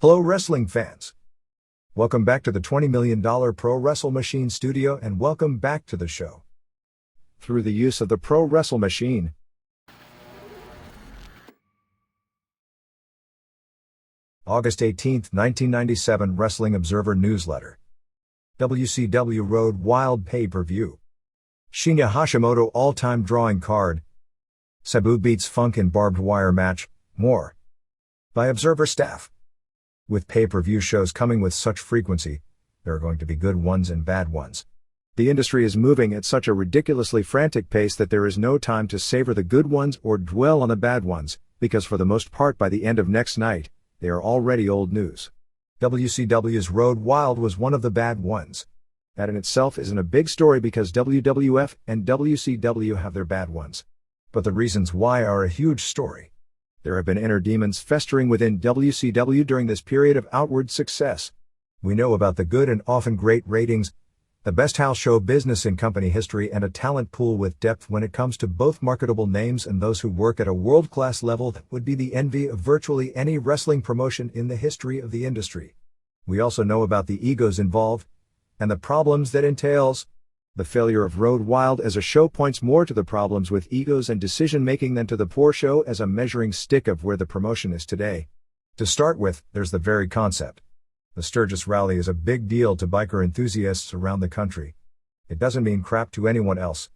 Hello wrestling fans. Welcome back to the $20 million Pro Wrestle Machine studio and welcome back to the show. Through the use of the Pro Wrestle Machine, August 18, 1997 Wrestling Observer Newsletter. WCW Road Wild Pay-Per-View. Shinya Hashimoto All-Time Drawing Card. Sabu beats Funk in Barbed Wire Match, more. By Observer Staff. With pay-per-view shows coming with such frequency, there are going to be good ones and bad ones. The industry is moving at such a ridiculously frantic pace that there is no time to savor the good ones or dwell on the bad ones, because for the most part by the end of next night, they are already old news. WCW's Road Wild was one of the bad ones. That in itself isn't a big story because WWF and WCW have their bad ones. But the reasons why are a huge story. There have been inner demons festering within WCW during this period of outward success. We know about the good and often great ratings, the best house show business in company history, and a talent pool with depth when it comes to both marketable names and those who work at a world-class level that would be the envy of virtually any wrestling promotion in the history of the industry. We also know about the egos involved, and the problems that entails. The failure of Road Wild as a show points more to the problems with egos and decision-making than to the poor show as a measuring stick of where the promotion is today. To start with, there's the very concept. The Sturgis Rally is a big deal to biker enthusiasts around the country. It doesn't mean crap to anyone else.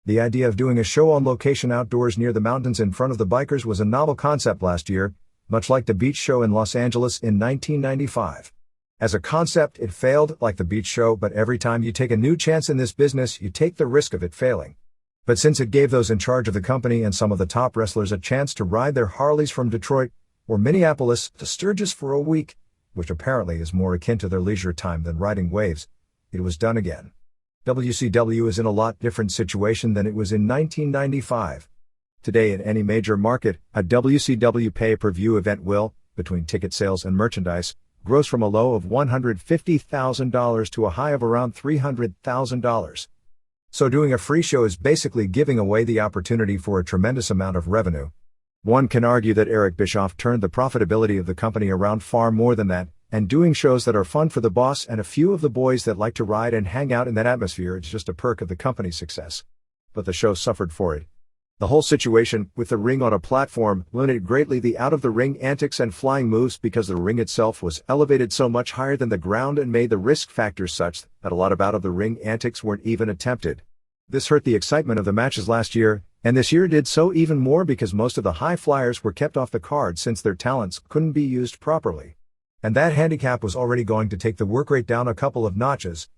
The idea of doing a show on location outdoors near the mountains in front of the bikers was a novel concept last year, much like the beach show in Los Angeles in 1995. As a concept, it failed like the beach show, but every time you take a new chance in this business, you take the risk of it failing. But since it gave those in charge of the company and some of the top wrestlers a chance to ride their Harleys from Detroit or Minneapolis to Sturgis for a week, which apparently is more akin to their leisure time than riding waves, it was done again. WCW is in a lot different situation than it was in 1995. Today in any major market, a WCW pay-per-view event will, between ticket sales and merchandise, gross from a low of $150,000 to a high of around $300,000. So doing a free show is basically giving away the opportunity for a tremendous amount of revenue. One can argue that Eric Bischoff turned the profitability of the company around far more than that, and doing shows that are fun for the boss and a few of the boys that like to ride and hang out in that atmosphere is just a perk of the company's success. But the show suffered for it. The whole situation, with the ring on a platform, limited greatly the out-of-the-ring antics and flying moves because the ring itself was elevated so much higher than the ground and made the risk factor such that a lot of out-of-the-ring antics weren't even attempted. This hurt the excitement of the matches last year, and this year did so even more because most of the high flyers were kept off the card since their talents couldn't be used properly. And that handicap was already going to take the work rate down a couple of notches.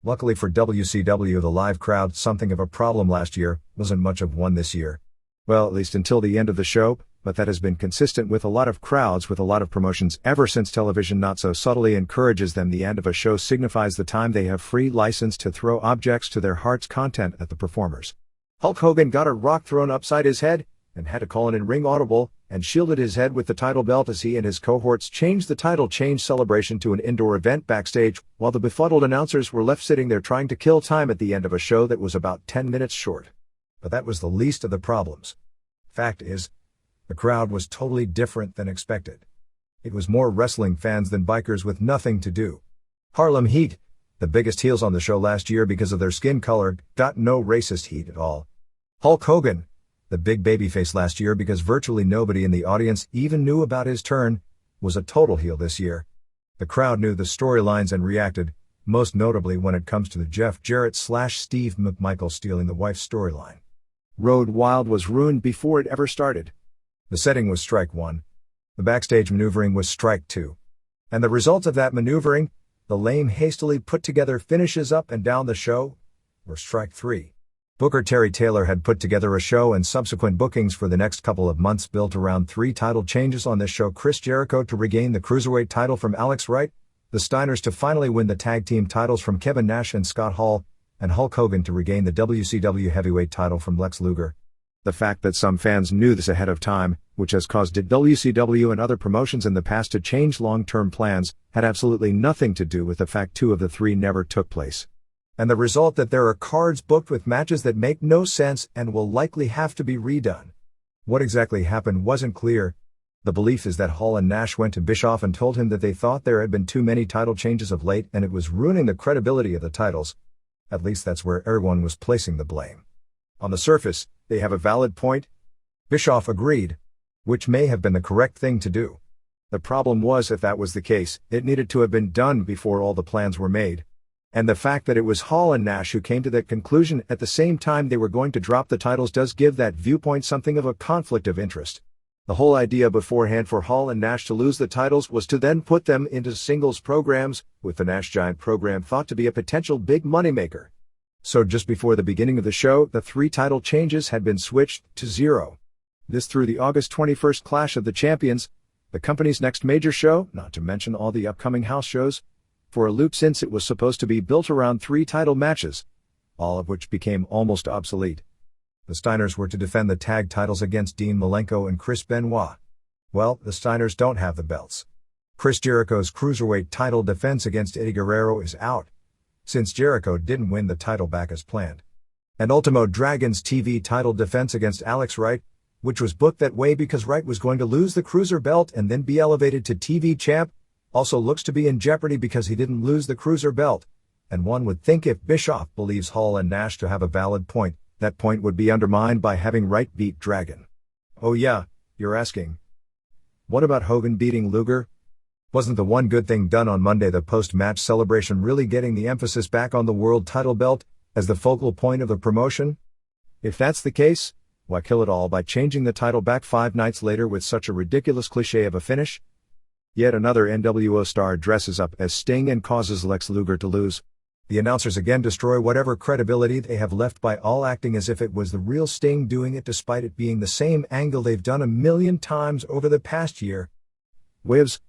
Luckily for WCW, the live crowd, something of a problem last year, wasn't much of one this year. Well, at least until the end of the show, but that has been consistent with a lot of crowds with a lot of promotions ever since television not so subtly encourages them. The end of a show signifies the time they have free license to throw objects to their heart's content at the performers. Hulk Hogan got a rock thrown upside his head, and had to call an in-ring audible, and shielded his head with the title belt as he and his cohorts changed the title change celebration to an indoor event backstage, while the befuddled announcers were left sitting there trying to kill time at the end of a show that was about 10 minutes short. But that was the least of the problems. Fact is, the crowd was totally different than expected. It was more wrestling fans than bikers with nothing to do. Harlem Heat, the biggest heels on the show last year because of their skin color, got no racist heat at all. Hulk Hogan, the big babyface last year because virtually nobody in the audience even knew about his turn, was a total heel this year. The crowd knew the storylines and reacted, most notably when it comes to the Jeff Jarrett/Steve McMichael stealing the wife storyline. Road Wild was ruined before it ever started. The setting was strike one. The backstage maneuvering was strike two. And the result of that maneuvering, the lame hastily put together finishes up and down the show, were strike three. Booker Terry Taylor had put together a show and subsequent bookings for the next couple of months built around three title changes on this show: Chris Jericho to regain the Cruiserweight title from Alex Wright, the Steiners to finally win the tag team titles from Kevin Nash and Scott Hall, and Hulk Hogan to regain the WCW heavyweight title from Lex Luger. The fact that some fans knew this ahead of time, which has caused WCW and other promotions in the past to change long-term plans, had absolutely nothing to do with the fact two of the three never took place. And the result that there are cards booked with matches that make no sense and will likely have to be redone. What exactly happened wasn't clear, The belief is that Hall and Nash went to Bischoff and told him that they thought there had been too many title changes of late and it was ruining the credibility of the titles. At least that's where everyone was placing the blame. On the surface, they have a valid point. Bischoff agreed, which may have been the correct thing to do. The problem was, if that was the case, it needed to have been done before all the plans were made. And the fact that it was Hall and Nash who came to that conclusion at the same time they were going to drop the titles does give that viewpoint something of a conflict of interest. The whole idea beforehand for Hall and Nash to lose the titles was to then put them into singles programs, with the Nash Giant program thought to be a potential big moneymaker. So just before the beginning of the show, the 3 title changes had been switched to 0. This threw the August 21st Clash of the Champions, the company's next major show, not to mention all the upcoming house shows, for a loop since it was supposed to be built around 3 title matches, all of which became almost obsolete. The Steiners were to defend the tag titles against Dean Malenko and Chris Benoit. Well, the Steiners don't have the belts. Chris Jericho's cruiserweight title defense against Eddie Guerrero is out, since Jericho didn't win the title back as planned. And Ultimo Dragon's TV title defense against Alex Wright, which was booked that way because Wright was going to lose the cruiser belt and then be elevated to TV champ, also looks to be in jeopardy because he didn't lose the cruiser belt. And one would think if Bischoff believes Hall and Nash to have a valid point, that point would be undermined by having Wright beat Dragon. Oh yeah, you're asking. What about Hogan beating Luger? Wasn't the one good thing done on Monday the post-match celebration really getting the emphasis back on the world title belt as the focal point of the promotion? If that's the case, why kill it all by changing the title back 5 nights later with such a ridiculous cliché of a finish? Yet another NWO star dresses up as Sting and causes Lex Luger to lose. The announcers again destroy whatever credibility they have left by all acting as if it was the real Sting doing it despite it being the same angle they've done a million times over the past year. Wivs?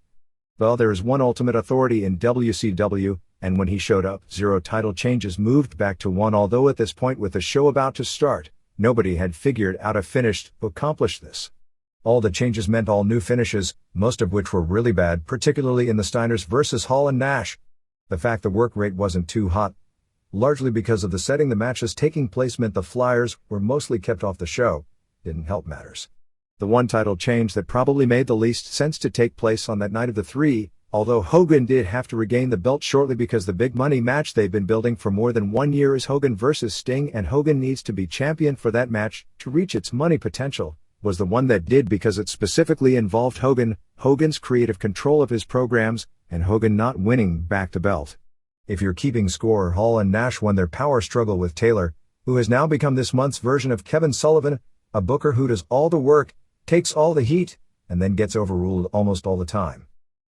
Well, there is one ultimate authority in WCW, and when he showed up, 0 title changes moved back to 1, although at this point with the show about to start, nobody had figured out a finish to accomplish this. All the changes meant all new finishes, most of which were really bad, particularly in the Steiners versus Hall and Nash. The fact the work rate wasn't too hot, largely because of the setting the matches taking place meant the Flyers were mostly kept off the show, didn't help matters. The one title change that probably made the least sense to take place on that night of the 3, although Hogan did have to regain the belt shortly because the big money match they've been building for more than 1 year is Hogan versus Sting, and Hogan needs to be champion for that match to reach its money potential, was the one that did because it specifically involved Hogan's creative control of his programs, and Hogan not winning back the belt. If you're keeping score, Hall and Nash won their power struggle with Taylor, who has now become this month's version of Kevin Sullivan, a booker who does all the work, takes all the heat, and then gets overruled almost all the time.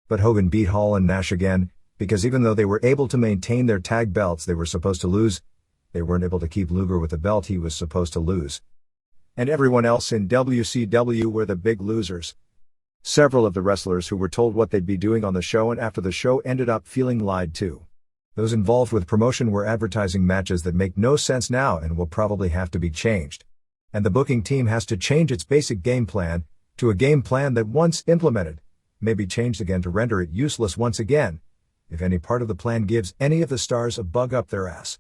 But Hogan beat Hall and Nash again, because even though they were able to maintain their tag belts they were supposed to lose, they weren't able to keep Luger with the belt he was supposed to lose. And everyone else in WCW were the big losers. Several of the wrestlers who were told what they'd be doing on the show and after the show ended up feeling lied to. Those involved with promotion were advertising matches that make no sense now and will probably have to be changed. And the booking team has to change its basic game plan to a game plan that once implemented may be changed again to render it useless once again, if any part of the plan gives any of the stars a bug up their ass.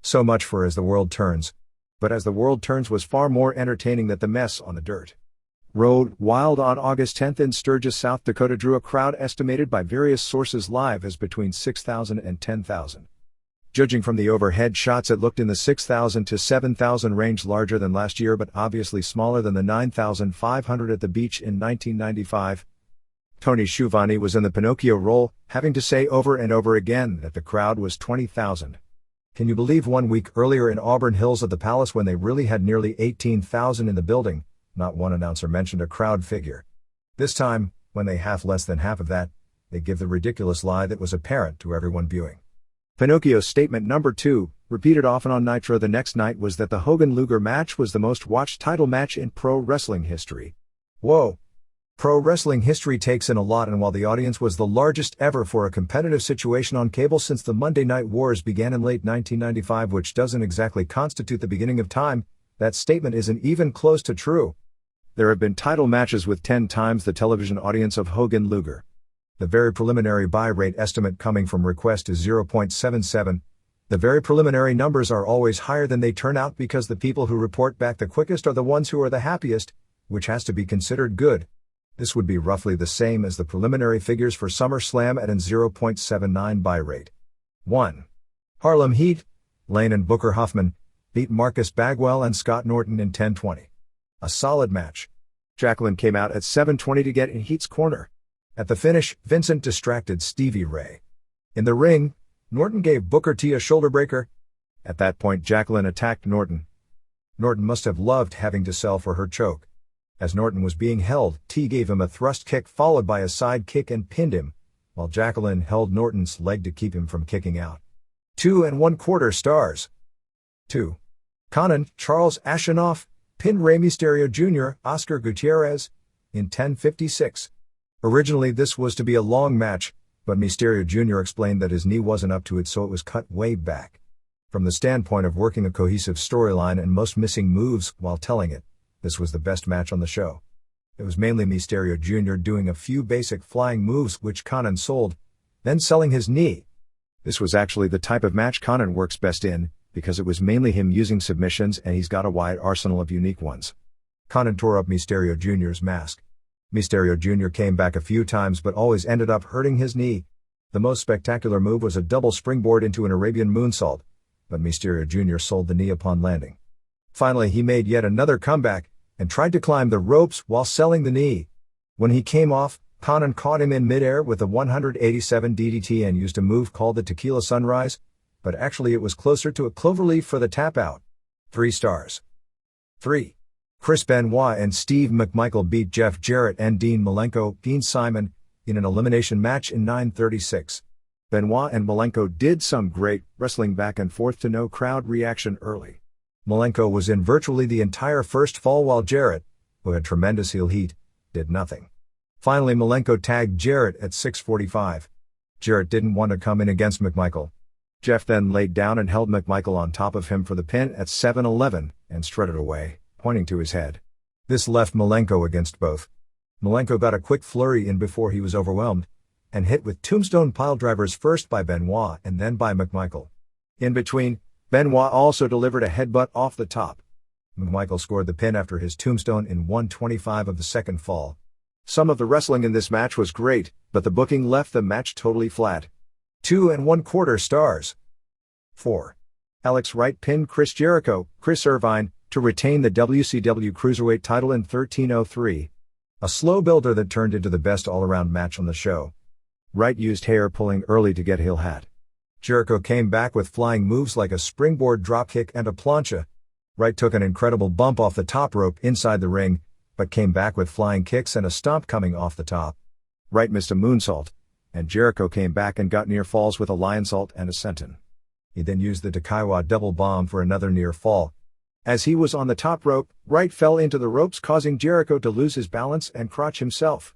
So much for As the World Turns. But As the World Turns was far more entertaining than the mess on the dirt. Road Wild on August 10th in Sturgis, South Dakota drew a crowd estimated by various sources live as between 6,000 and 10,000. Judging from the overhead shots, it looked in the 6,000 to 7,000 range, larger than last year but obviously smaller than the 9,500 at the beach in 1995. Tony Schiavone was in the Pinocchio role, having to say over and over again that the crowd was 20,000. Can you believe 1 week earlier in Auburn Hills at the Palace when they really had nearly 18,000 in the building, not one announcer mentioned a crowd figure. This time, when they have less than half of that, they give the ridiculous lie that was apparent to everyone viewing. Pinocchio's statement number 2, repeated often on Nitro the next night, was that the Hogan-Luger match was the most watched title match in pro wrestling history. Whoa! Pro wrestling history takes in a lot, and while the audience was the largest ever for a competitive situation on cable since the Monday Night Wars began in late 1995, which doesn't exactly constitute the beginning of time, that statement isn't even close to true. There have been title matches with 10 times the television audience of Hogan-Luger. The very preliminary buy rate estimate coming from Request is 0.77. The very preliminary numbers are always higher than they turn out because the people who report back the quickest are the ones who are the happiest, which has to be considered good. This would be roughly the same as the preliminary figures for SummerSlam at an 0.79 buy rate. 1. Harlem Heat, Lane and Booker Huffman, beat Marcus Bagwell and Scott Norton in 10:20. A solid match. Jacqueline came out at 7:20 to get in Heat's corner. At the finish, Vincent distracted Stevie Ray. In the ring, Norton gave Booker T a shoulder breaker. At that point, Jacqueline attacked Norton. Norton must have loved having to sell for her choke. As Norton was being held, T gave him a thrust kick followed by a side kick and pinned him, while Jacqueline held Norton's leg to keep him from kicking out. 2 1/4 stars. 2. Conan, Charles Ashenoff, pinned Rey Mysterio Jr., Oscar Gutierrez, in 10:56. Originally this was to be a long match, but Mysterio Jr. explained that his knee wasn't up to it, so it was cut way back. From the standpoint of working a cohesive storyline and most missing moves while telling it, this was the best match on the show. It was mainly Mysterio Jr. doing a few basic flying moves which Conan sold, then selling his knee. This was actually the type of match Conan works best in, because it was mainly him using submissions and he's got a wide arsenal of unique ones. Conan tore up Mysterio Jr.'s mask. Mysterio Jr. came back a few times but always ended up hurting his knee. The most spectacular move was a double springboard into an Arabian moonsault, but Mysterio Jr. sold the knee upon landing. Finally he made yet another comeback, and tried to climb the ropes while selling the knee. When he came off, Conan caught him in midair with a 187 DDT and used a move called the Tequila Sunrise, but actually it was closer to a cloverleaf for the tap out. 3 stars. 3. Chris Benoit and Steve McMichael beat Jeff Jarrett and Dean Malenko, Dean Simon, in an elimination match in 9:36. Benoit and Malenko did some great wrestling back and forth to no crowd reaction early. Malenko was in virtually the entire first fall while Jarrett, who had tremendous heel heat, did nothing. Finally Malenko tagged Jarrett at 6:45. Jarrett didn't want to come in against McMichael. Jeff then laid down and held McMichael on top of him for the pin at 7:11 and strutted away, pointing to his head. This left Malenko against both. Malenko got a quick flurry in before he was overwhelmed, and hit with tombstone piledrivers first by Benoit and then by McMichael. In between, Benoit also delivered a headbutt off the top. McMichael scored the pin after his tombstone in 1:25 of the second fall. Some of the wrestling in this match was great, but the booking left the match totally flat. 2 1/4 stars. 4. Alex Wright pinned Chris Jericho, Chris Irvine, to retain the WCW Cruiserweight title in 13:03. A slow builder that turned into the best all-around match on the show. Wright used hair pulling early to get heel hat. Jericho came back with flying moves like a springboard dropkick and a plancha. Wright took an incredible bump off the top rope inside the ring, but came back with flying kicks and a stomp coming off the top. Wright missed a moonsault, and Jericho came back and got near falls with a lionsault and a senton. He then used the Takaiwa double bomb for another near fall. As he was on the top rope, Wright fell into the ropes, causing Jericho to lose his balance and crotch himself.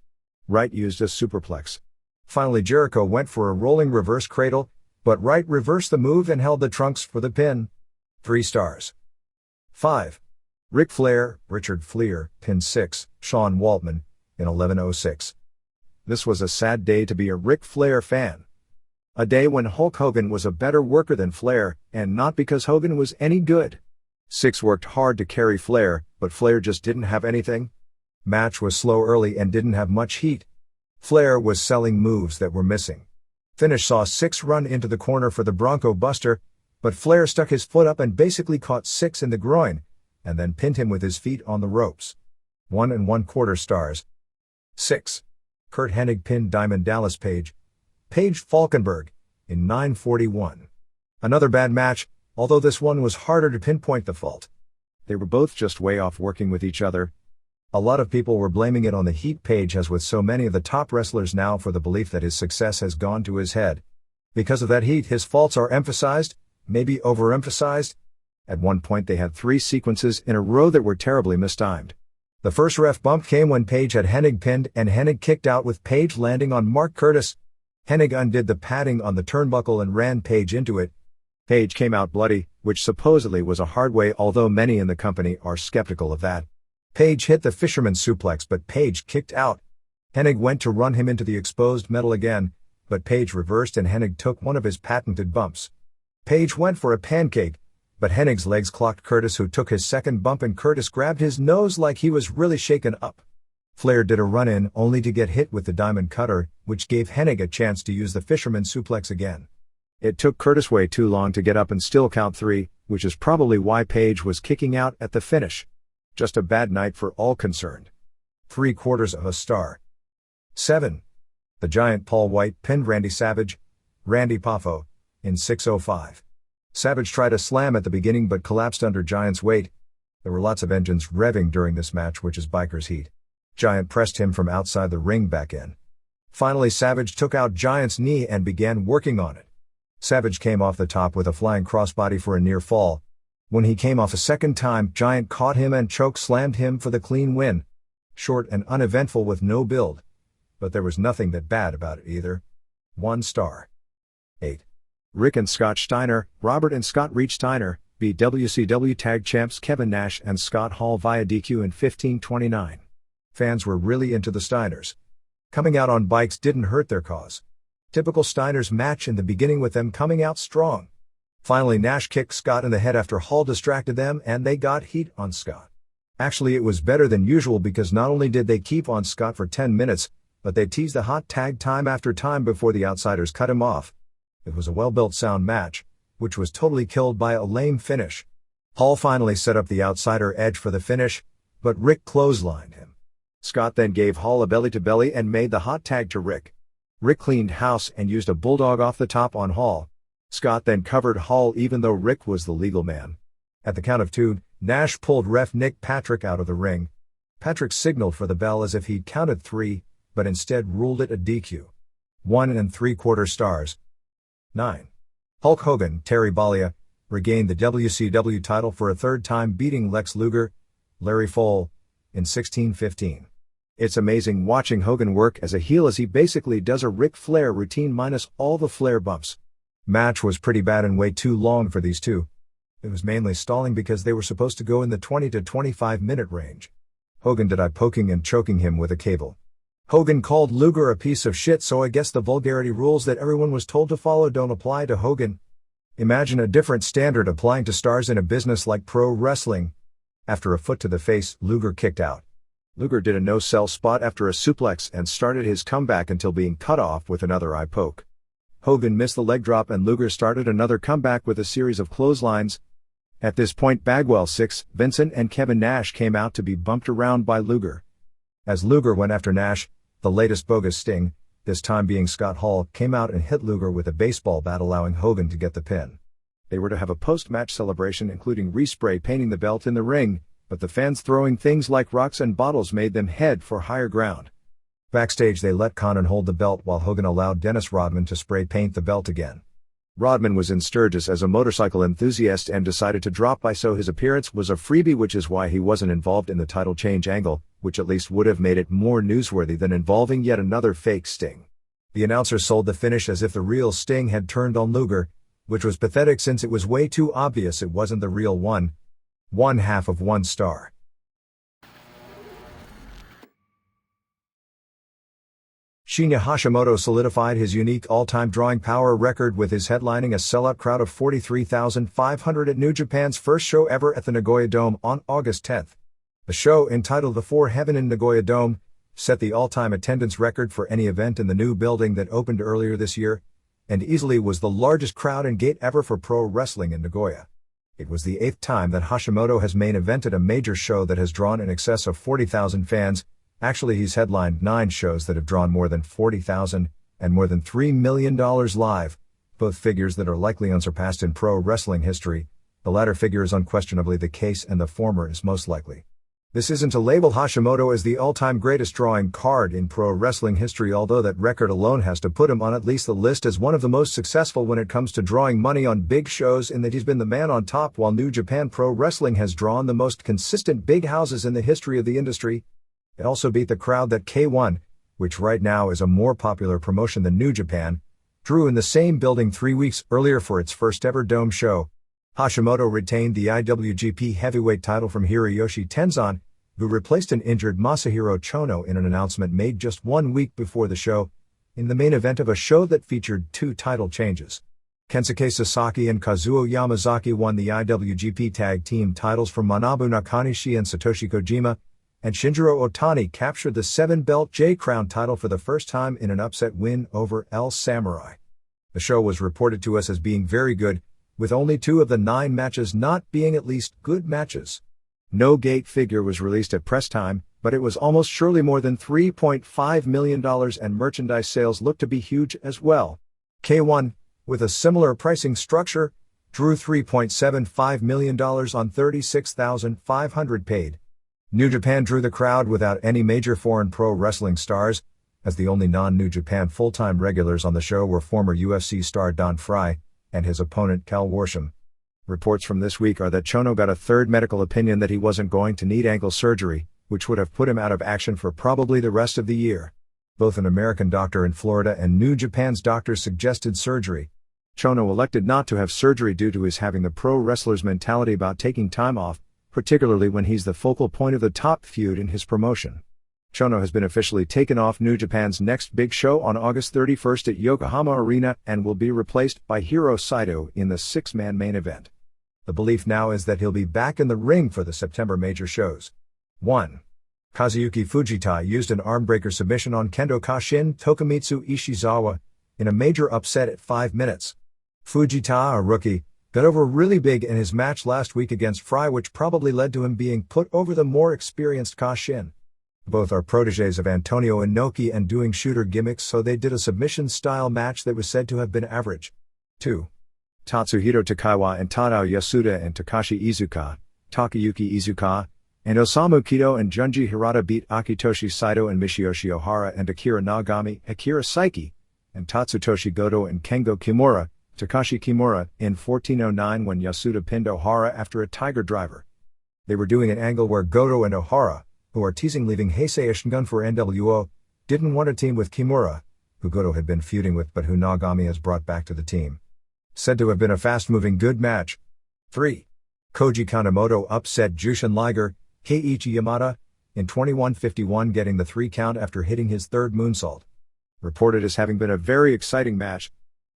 Wright used a superplex. Finally Jericho went for a rolling reverse cradle, but Wright reversed the move and held the trunks for the pin. 3 stars. 5. Ric Flair, Richard Fliehr, pin 6, Sean Waltman, in 11:06. This was a sad day to be a Ric Flair fan. A day when Hulk Hogan was a better worker than Flair, and not because Hogan was any good. Six worked hard to carry Flair, but Flair just didn't have anything. Match was slow early and didn't have much heat. Flair was selling moves that were missing. Finish saw Six run into the corner for the Bronco Buster, but Flair stuck his foot up and basically caught Six in the groin, and then pinned him with his feet on the ropes. 1 1/4 stars. 6. Kurt Hennig pinned Diamond Dallas Page Falkenberg, in 9:41. Another bad match, although this one was harder to pinpoint the fault. They were both just way off working with each other. A lot of people were blaming it on the heat. Page has with so many of the top wrestlers now for the belief that his success has gone to his head. Because of that heat, his faults are emphasized, maybe overemphasized. At one point they had 3 sequences in a row that were terribly mistimed. The first ref bump came when Page had Hennig pinned and Hennig kicked out with Page landing on Mark Curtis. Hennig undid the padding on the turnbuckle and ran Page into it. Page came out bloody, which supposedly was a hard way, although many in the company are skeptical of that. Page hit the fisherman suplex, but Page kicked out. Hennig went to run him into the exposed metal again, but Page reversed and Hennig took one of his patented bumps. Page went for a pancake, but Hennig's legs clocked Curtis, who took his second bump, and Curtis grabbed his nose like he was really shaken up. Flair did a run-in only to get hit with the diamond cutter, which gave Hennig a chance to use the fisherman suplex again. It took Curtis way too long to get up and still count 3, which is probably why Page was kicking out at the finish. Just a bad night for all concerned. 3/4 of a star. 7. The Giant Paul White pinned Randy Savage, Randy Poffo, in 6:05. Savage tried a slam at the beginning but collapsed under Giant's weight. There were lots of engines revving during this match, which is biker's heat. Giant pressed him from outside the ring back in. Finally, Savage took out Giant's knee and began working on it. Savage came off the top with a flying crossbody for a near fall. When he came off a second time, Giant caught him and choke slammed him for the clean win. Short and uneventful with no build. But there was nothing that bad about it either. 1 star. 8. Rick and Scott Steiner, Robert and Scott Reach Steiner, beat WCW Tag Champs Kevin Nash and Scott Hall via DQ in 15:29. Fans were really into the Steiners. Coming out on bikes didn't hurt their cause. Typical Steiners match in the beginning with them coming out strong. Finally, Nash kicked Scott in the head after Hall distracted them and they got heat on Scott. Actually, it was better than usual because not only did they keep on Scott for 10 minutes, but they teased the hot tag time after time before the outsiders cut him off. It was a well-built sound match, which was totally killed by a lame finish. Hall finally set up the outsider edge for the finish, but Rick clotheslined him. Scott then gave Hall a belly-to-belly and made the hot tag to Rick. Rick cleaned house and used a bulldog off the top on Hall. Scott then covered Hall even though Rick was the legal man. At the count of 2, Nash pulled ref Nick Patrick out of the ring. Patrick signaled for the bell as if he'd counted 3, but instead ruled it a DQ. 1 3/4 stars. 9. Hulk Hogan, Terry Bollea, regained the WCW title for a third time beating Lex Luger, Larry Fole, in 16:15. It's amazing watching Hogan work as a heel as he basically does a Ric Flair routine minus all the Flair bumps. Match was pretty bad and way too long for these two. It was mainly stalling because they were supposed to go in the 20 to 25 minute range. Hogan did eye poking and choking him with a cable. Hogan called Luger a piece of shit, so I guess the vulgarity rules that everyone was told to follow don't apply to Hogan. Imagine a different standard applying to stars in a business like pro wrestling. After a foot to the face, Luger kicked out. Luger did a no-sell spot after a suplex and started his comeback until being cut off with another eye poke. Hogan missed the leg drop and Luger started another comeback with a series of clotheslines. At this point, Bagwell 6, Vincent and Kevin Nash came out to be bumped around by Luger. As Luger went after Nash, the latest bogus sting, this time being Scott Hall, came out and hit Luger with a baseball bat, allowing Hogan to get the pin. They were to have a post-match celebration including respray painting the belt in the ring, but the fans throwing things like rocks and bottles made them head for higher ground. Backstage they let Connon hold the belt while Hogan allowed Dennis Rodman to spray paint the belt again. Rodman was in Sturgis as a motorcycle enthusiast and decided to drop by, so his appearance was a freebie, which is why he wasn't involved in the title change angle, which at least would have made it more newsworthy than involving yet another fake sting. The announcer sold the finish as if the real sting had turned on Luger, which was pathetic since it was way too obvious it wasn't the real one. 1/2 of 1 star. Shinya Hashimoto solidified his unique all-time drawing power record with his headlining a sellout crowd of 43,500 at New Japan's first show ever at the Nagoya Dome on August 10. The show, entitled The Four Heaven in Nagoya Dome, set the all-time attendance record for any event in the new building that opened earlier this year, and easily was the largest crowd and gate ever for pro wrestling in Nagoya. It was the 8th time that Hashimoto has main evented a major show that has drawn in excess of 40,000 fans. Actually, he's headlined 9 shows that have drawn more than 40,000, and more than $3 million live, both figures that are likely unsurpassed in pro wrestling history. The latter figure is unquestionably the case and the former is most likely. This isn't to label Hashimoto as the all-time greatest drawing card in pro wrestling history, although that record alone has to put him on at least the list as one of the most successful when it comes to drawing money on big shows, in that he's been the man on top while New Japan Pro Wrestling has drawn the most consistent big houses in the history of the industry. It also beat the crowd that K1, which right now is a more popular promotion than New Japan, drew in the same building 3 weeks earlier for its first ever dome show. Hashimoto retained the IWGP Heavyweight title from Hiroyoshi Tenzan, who replaced an injured Masahiro Chono in an announcement made just 1 week before the show, in the main event of a show that featured 2 title changes. Kensuke Sasaki and Kazuo Yamazaki won the IWGP Tag Team titles from Manabu Nakanishi and Satoshi Kojima, and Shinjiro Otani captured the 7-belt J-Crown title for the first time in an upset win over El Samurai. The show was reported to us as being very good, with only 2 of the 9 matches not being at least good matches. No gate figure was released at press time, but it was almost surely more than $3.5 million, and merchandise sales looked to be huge as well. K1, with a similar pricing structure, drew $3.75 million on 36,500 paid. New Japan drew the crowd without any major foreign pro wrestling stars, as the only non-New Japan full-time regulars on the show were former UFC star Don Frye and his opponent Cal Worsham. Reports from this week are that Chono got a third medical opinion that he wasn't going to need ankle surgery, which would have put him out of action for probably the rest of the year. Both an American doctor in Florida and New Japan's doctor suggested surgery. Chono elected not to have surgery due to his having the pro wrestler's mentality about taking time off, particularly when he's the focal point of the top feud in his promotion. Chono has been officially taken off New Japan's next big show on August 31st at Yokohama Arena and will be replaced by Hiro Saito in the 6-man main event. The belief now is that he'll be back in the ring for the September major shows. 1. Kazuyuki Fujita used an armbreaker submission on Kendo Kashin Tokumitsu Ishizawa in a major upset at 5 minutes. Fujita, a rookie, got over really big in his match last week against Frye, which probably led to him being put over the more experienced Kashin. Both are proteges of Antonio Inoki and doing shooter gimmicks, so they did a submission-style match that was said to have been average. 2. Tatsuhiro Takaiwa and Tadao Yasuda and Takashi Iizuka, Takayuki Iizuka, and Osamu Kido and Junji Hirata beat Akitoshi Saito and Michiyoshi Ohara and Akira Nagami, Akira Saiki, and Tatsutoshi Goto and Kengo Kimura, Takashi Kimura, in 1409 when Yasuda pinned Ohara after a Tiger Driver. They were doing an angle where Goto and Ohara, who are teasing leaving Heisei Ishingun for NWO, didn't want to team with Kimura, who Goto had been feuding with but who Nagami has brought back to the team. Said to have been a fast-moving good match. 3. Koji Kanemoto upset Jushin Liger, Keiichi Yamada, in 21:51, getting the 3 count after hitting his third moonsault. Reported as having been a very exciting match.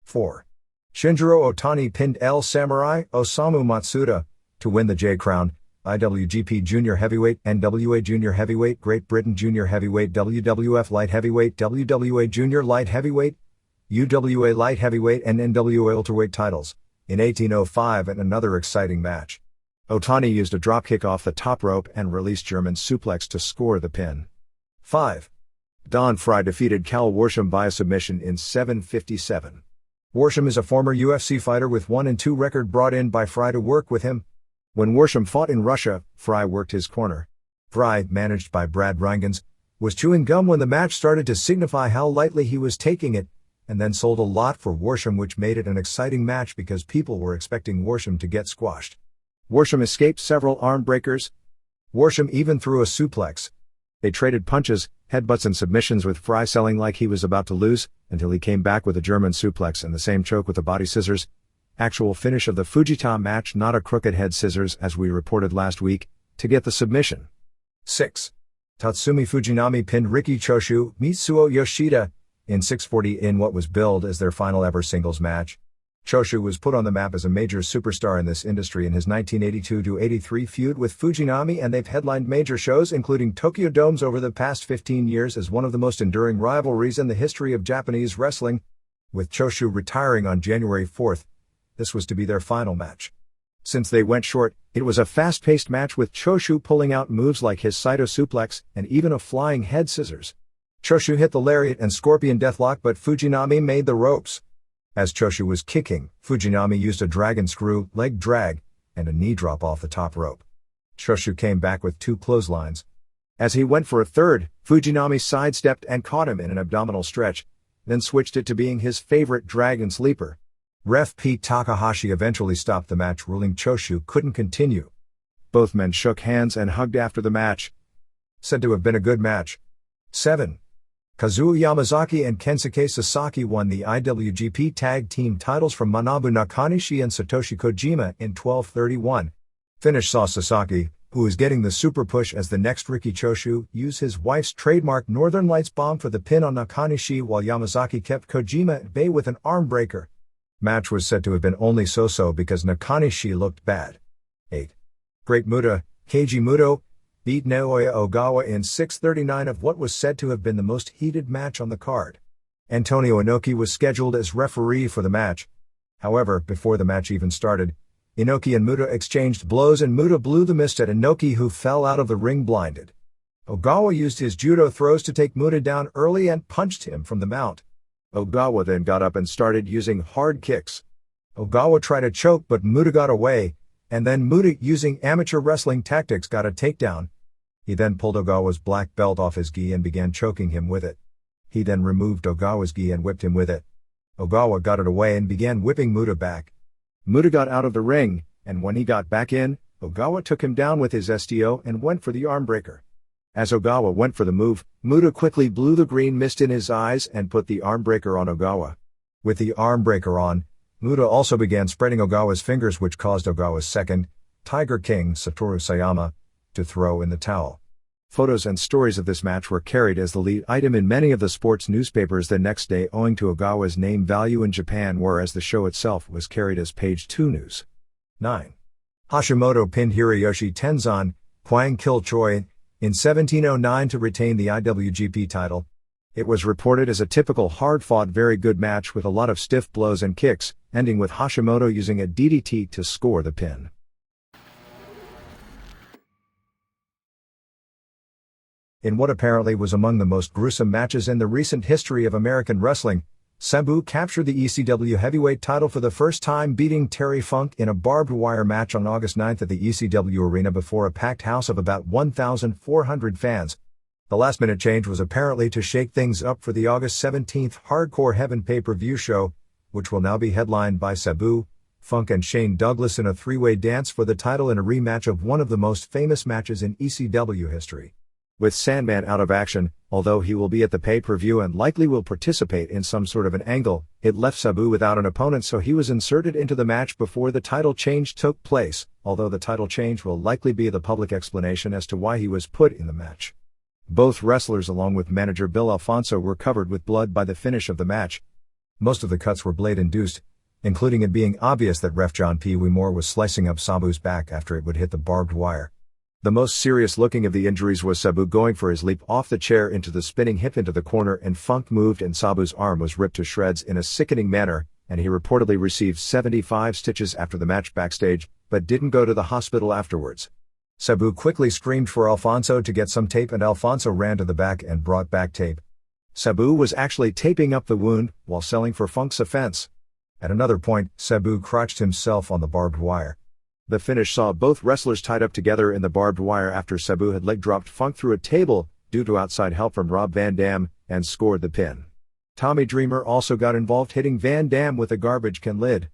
4. Shinjiro Otani pinned El Samurai Osamu Matsuda to win the J-Crown, IWGP Junior Heavyweight, NWA Junior Heavyweight, Great Britain Junior Heavyweight, WWF Light Heavyweight, WWA Junior Light Heavyweight, UWA Light Heavyweight and NWA Welterweight titles, in 1805, and another exciting match. Otani used a dropkick off the top rope and released German suplex to score the pin. 5. Don Frye defeated Cal Worsham via submission in 7:57. Worsham is a former UFC fighter with 1-2 record brought in by Frye to work with him. When Worsham fought in Russia, Frye worked his corner. Frye, managed by Brad Reingens, was chewing gum when the match started to signify how lightly he was taking it, and then sold a lot for Worsham, which made it an exciting match because people were expecting Worsham to get squashed. Worsham escaped several arm breakers. Worsham even threw a suplex. They traded punches, headbutts and submissions, with Frye selling like he was about to lose, until he came back with a German suplex and the same choke with the body scissors. Actual finish of the Fujita match, not a crooked head scissors as we reported last week, to get the submission. 6. Tatsumi Fujinami pinned Riki Choshu, Mitsuo Yoshida, in 6:40 in what was billed as their final ever singles match. Choshu was put on the map as a major superstar in this industry in his 1982-83 feud with Fujinami, and they've headlined major shows including Tokyo Domes over the past 15 years as one of the most enduring rivalries in the history of Japanese wrestling. With Choshu retiring on January 4th, this was to be their final match. Since they went short, it was a fast-paced match with Choshu pulling out moves like his Saito suplex and even a flying head scissors. Choshu hit the lariat and scorpion deathlock, but Fujinami made the ropes. As Choshu was kicking, Fujinami used a dragon screw, leg drag, and a knee drop off the top rope. Choshu came back with 2 clotheslines. As he went for a third, Fujinami sidestepped and caught him in an abdominal stretch, then switched it to being his favorite dragon sleeper. Ref Pete Takahashi eventually stopped the match, ruling Choshu couldn't continue. Both men shook hands and hugged after the match. Said to have been a good match. 7. Kazuo Yamazaki and Kensuke Sasaki won the IWGP Tag Team titles from Manabu Nakanishi and Satoshi Kojima in 12:31. Finish saw Sasaki, who is getting the super push as the next Riki Choshu, use his wife's trademark Northern Lights bomb for the pin on Nakanishi, while Yamazaki kept Kojima at bay with an arm breaker. Match was said to have been only so-so because Nakanishi looked bad. 8. Great Muta, Keiji Muto, beat Naoya Ogawa in 6:39 of what was said to have been the most heated match on the card. Antonio Inoki was scheduled as referee for the match. However, before the match even started, Inoki and Muta exchanged blows and Muta blew the mist at Inoki, who fell out of the ring blinded. Ogawa used his judo throws to take Muta down early and punched him from the mount. Ogawa then got up and started using hard kicks. Ogawa tried a choke but Muta got away, and then Muta, using amateur wrestling tactics, got a takedown. He then pulled Ogawa's black belt off his gi and began choking him with it. He then removed Ogawa's gi and whipped him with it. Ogawa got it away and began whipping Muta back. Muta got out of the ring, and when he got back in, Ogawa took him down with his STO and went for the armbreaker. As Ogawa went for the move, Muta quickly blew the green mist in his eyes and put the armbreaker on Ogawa. With the armbreaker on, Muta also began spreading Ogawa's fingers, which caused Ogawa's second, Tiger King Satoru Sayama, to throw in the towel. Photos and stories of this match were carried as the lead item in many of the sports newspapers the next day owing to Ogawa's name value in Japan, whereas the show itself was carried as page 2 news. 9. Hashimoto pinned Hiroyoshi Tenzan, Hwang Kil-choi, in 1709 to retain the IWGP title. It was reported as a typical hard-fought, very good match with a lot of stiff blows and kicks, ending with Hashimoto using a DDT to score the pin. In what apparently was among the most gruesome matches in the recent history of American wrestling, Sabu captured the ECW heavyweight title for the first time, beating Terry Funk in a barbed wire match on August 9 at the ECW arena before a packed house of about 1,400 fans. The last-minute change was apparently to shake things up for the August 17 Hardcore Heaven pay-per-view show, which will now be headlined by Sabu, Funk and Shane Douglas in a three-way dance for the title in a rematch of one of the most famous matches in ECW history. With Sandman out of action, although he will be at the pay-per-view and likely will participate in some sort of an angle, it left Sabu without an opponent, so he was inserted into the match before the title change took place, although the title change will likely be the public explanation as to why he was put in the match. Both wrestlers along with manager Bill Alfonso were covered with blood by the finish of the match. Most of the cuts were blade-induced, including it being obvious that ref John P. Moore was slicing up Sabu's back after it would hit the barbed wire. The most serious looking of the injuries was Sabu going for his leap off the chair into the spinning hip into the corner, and Funk moved and Sabu's arm was ripped to shreds in a sickening manner, and he reportedly received 75 stitches after the match backstage, but didn't go to the hospital afterwards. Sabu quickly screamed for Alfonso to get some tape, and Alfonso ran to the back and brought back tape. Sabu was actually taping up the wound while selling for Funk's offense. At another point, Sabu crotched himself on the barbed wire. The finish saw both wrestlers tied up together in the barbed wire after Sabu had leg dropped Funk through a table, due to outside help from Rob Van Dam, and scored the pin. Tommy Dreamer also got involved, hitting Van Dam with a garbage can lid.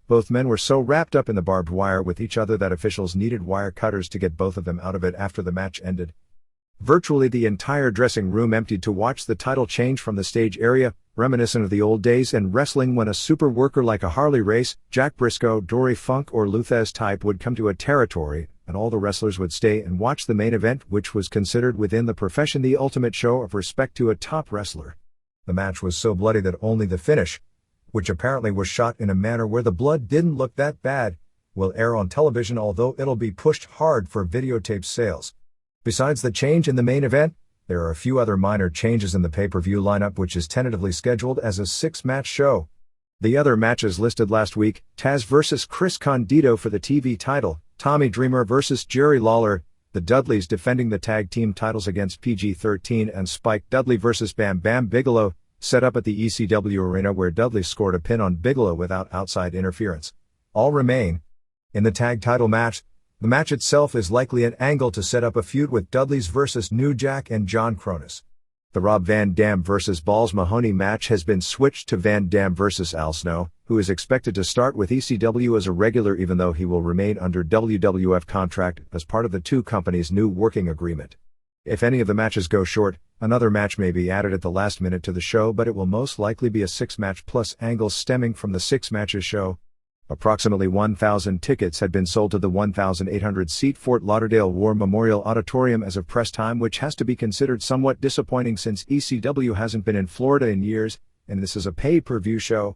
Both men were so wrapped up in the barbed wire with each other that officials needed wire cutters to get both of them out of it after the match ended. Virtually the entire dressing room emptied to watch the title change from the stage area, reminiscent of the old days in wrestling when a super worker like a Harley Race, Jack Briscoe, Dory Funk or Luthez type would come to a territory, and all the wrestlers would stay and watch the main event, which was considered within the profession the ultimate show of respect to a top wrestler. The match was so bloody that only the finish, which apparently was shot in a manner where the blood didn't look that bad, will air on television, although it'll be pushed hard for videotape sales. Besides the change in the main event, there are a few other minor changes in the pay-per-view lineup, which is tentatively scheduled as a 6-match show. The other matches listed last week: Taz vs. Chris Condito for the TV title, Tommy Dreamer vs. Jerry Lawler, the Dudleys defending the tag team titles against PG-13, and Spike Dudley vs. Bam Bam Bigelow, set up at the ECW arena where Dudley scored a pin on Bigelow without outside interference. All remain. In the tag title match, the match itself is likely an angle to set up a feud with Dudleys vs. New Jack and John Kronus. The Rob Van Dam vs. Balls Mahoney match has been switched to Van Dam vs. Al Snow, who is expected to start with ECW as a regular, even though he will remain under WWF contract as part of the two companies' new working agreement. If any of the matches go short, another match may be added at the last minute to the show, but it will most likely be a 6-match plus angle stemming from the 6 matches show. Approximately 1,000 tickets had been sold to the 1,800-seat Fort Lauderdale War Memorial Auditorium as of press time, which has to be considered somewhat disappointing since ECW hasn't been in Florida in years, and this is a pay-per-view show.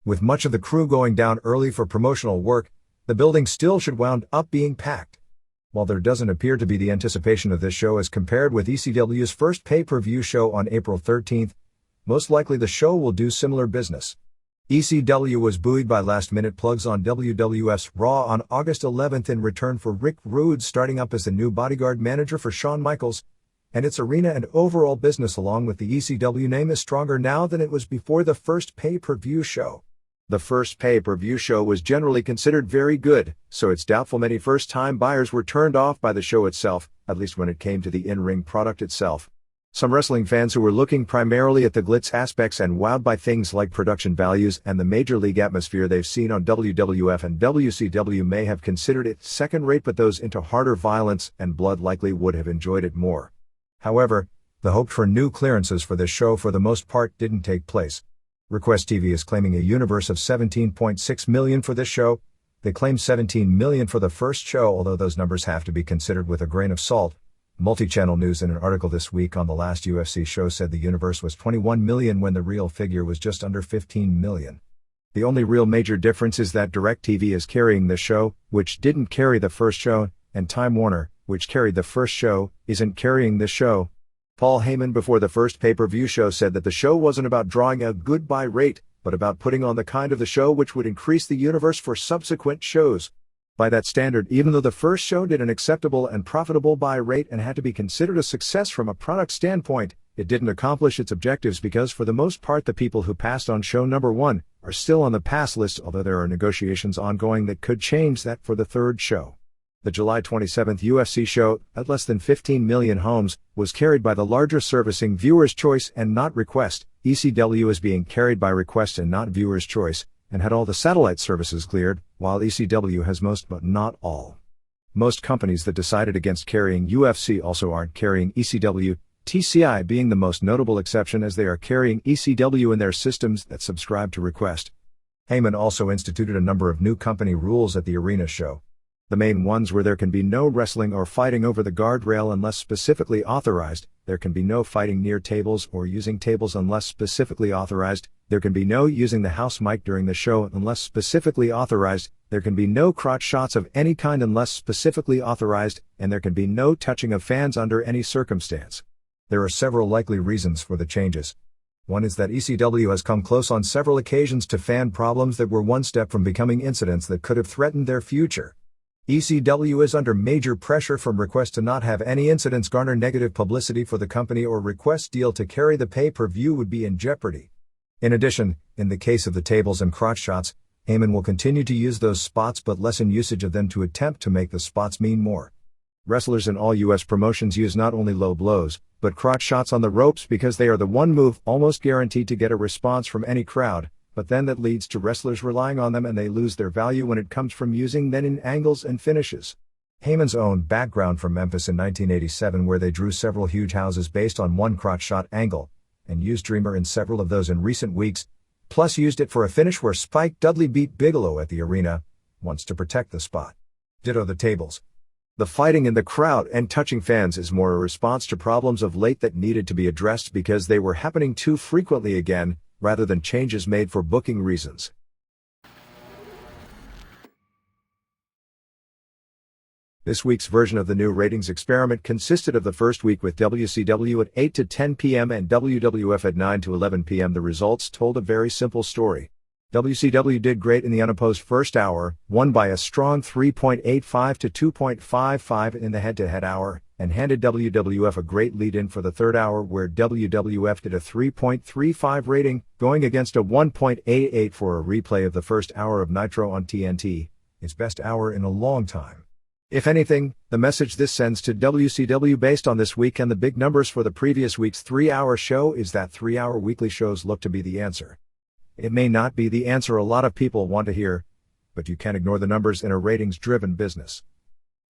With much of the crew going down early for promotional work, the building still should wound up being packed. While there doesn't appear to be the anticipation of this show as compared with ECW's first pay-per-view show on April 13th, most likely the show will do similar business. ECW was buoyed by last-minute plugs on WWF's Raw on August 11th in return for Rick Rude starting up as the new bodyguard manager for Shawn Michaels, and its arena and overall business along with the ECW name is stronger now than it was before the first pay-per-view show. The first pay-per-view show was generally considered very good, so it's doubtful many first-time buyers were turned off by the show itself, at least when it came to the in-ring product itself. Some wrestling fans who were looking primarily at the glitz aspects and wowed by things like production values and the major league atmosphere they've seen on WWF and WCW may have considered it second-rate, but those into harder violence and blood likely would have enjoyed it more. However, the hope for new clearances for this show for the most part didn't take place. Request TV is claiming a universe of 17.6 million for this show. They claim 17 million for the first show, although those numbers have to be considered with a grain of salt. Multi-channel news in an article this week on the last UFC show said the universe was 21 million when the real figure was just under 15 million. The only real major difference is that DirecTV is carrying this show, which didn't carry the first show, and Time Warner, which carried the first show, isn't carrying this show. Paul Heyman before the first pay-per-view show said that the show wasn't about drawing a good buy rate, but about putting on the kind of the show which would increase the universe for subsequent shows. By that standard, even though the first show did an acceptable and profitable buy rate and had to be considered a success from a product standpoint, it didn't accomplish its objectives because for the most part the people who passed on show number 1 are still on the pass list, although there are negotiations ongoing that could change that for the third show. The July 27th UFC show, at less than 15 million homes, was carried by the larger servicing Viewer's Choice and not Request. ECW is being carried by Request and not Viewer's Choice, and had all the satellite services cleared, while ECW has most but not all. Most companies that decided against carrying UFC also aren't carrying ECW, TCI being the most notable exception as they are carrying ECW in their systems that subscribe to Request. Heyman also instituted a number of new company rules at the arena show. The main ones were there can be no wrestling or fighting over the guardrail unless specifically authorized, there can be no fighting near tables or using tables unless specifically authorized, there can be no using the house mic during the show unless specifically authorized, there can be no crotch shots of any kind unless specifically authorized, and there can be no touching of fans under any circumstance. There are several likely reasons for the changes. One is that ECW has come close on several occasions to fan problems that were one step from becoming incidents that could have threatened their future. ECW is under major pressure from Request to not have any incidents garner negative publicity for the company, or Request's deal to carry the pay-per-view would be in jeopardy. In addition, in the case of the tables and crotch shots, Heyman will continue to use those spots but lessen usage of them to attempt to make the spots mean more. Wrestlers in all U.S. promotions use not only low blows, but crotch shots on the ropes because they are the one move almost guaranteed to get a response from any crowd, but then that leads to wrestlers relying on them and they lose their value when it comes from using them in angles and finishes. Heyman's own background from Memphis in 1987, where they drew several huge houses based on one crotch shot angle, and used Dreamer in several of those in recent weeks, plus used it for a finish where Spike Dudley beat Bigelow at the arena, once to protect the spot. Ditto the tables. The fighting in the crowd and touching fans is more a response to problems of late that needed to be addressed because they were happening too frequently again, rather than changes made for booking reasons. This week's version of the new ratings experiment consisted of the first week with WCW at 8 to 10 p.m. and WWF at 9 to 11 p.m. The results told a very simple story. WCW did great in the unopposed first hour, won by a strong 3.85 to 2.55 in the head-to-head hour, and handed WWF a great lead-in for the third hour where WWF did a 3.35 rating, going against a 1.88 for a replay of the first hour of Nitro on TNT, its best hour in a long time. If anything, the message this sends to WCW based on this week and the big numbers for the previous week's 3-hour show is that 3-hour weekly shows look to be the answer. It may not be the answer a lot of people want to hear, but you can't ignore the numbers in a ratings-driven business.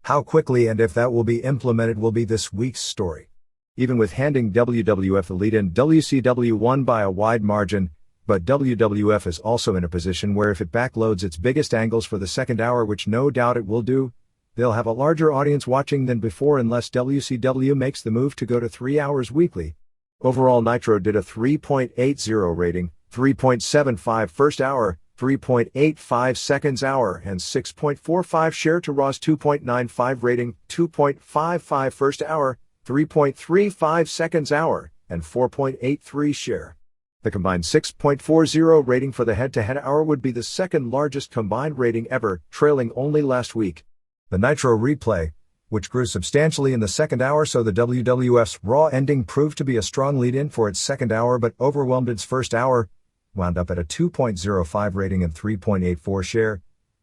How quickly and if that will be implemented will be this week's story. Even with handing WWF the lead-in, WCW won by a wide margin, but WWF is also in a position where if it backloads its biggest angles for the second hour, which no doubt it will do, they'll have a larger audience watching than before unless WCW makes the move to go to 3 hours weekly. Overall, Nitro did a 3.80 rating, 3.75 first hour, 3.85 seconds hour and 6.45 share to Raw's 2.95 rating, 2.55 first hour, 3.35 seconds hour, and 4.83 share. The combined 6.40 rating for the head-to-head hour would be the second largest combined rating ever, trailing only last week. The Nitro replay, which grew substantially in the second hour, so the WWF's Raw ending proved to be a strong lead-in for its second hour but overwhelmed its first hour, wound up at a 2.05 rating and 3.84 share.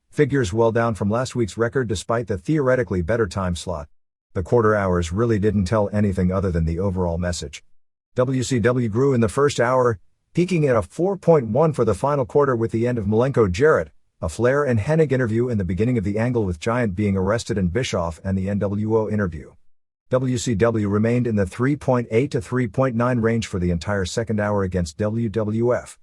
Figures well down from last week's record despite the theoretically better time slot. The quarter hours really didn't tell anything other than the overall message. WCW grew in the first hour, peaking at a 4.1 for the final quarter with the end of Malenko-Jarrett, a Flair and Hennig interview in the beginning of the angle with Giant being arrested and Bischoff and the NWO interview. WCW remained in the 3.8 to 3.9 range for the entire second hour against WWF.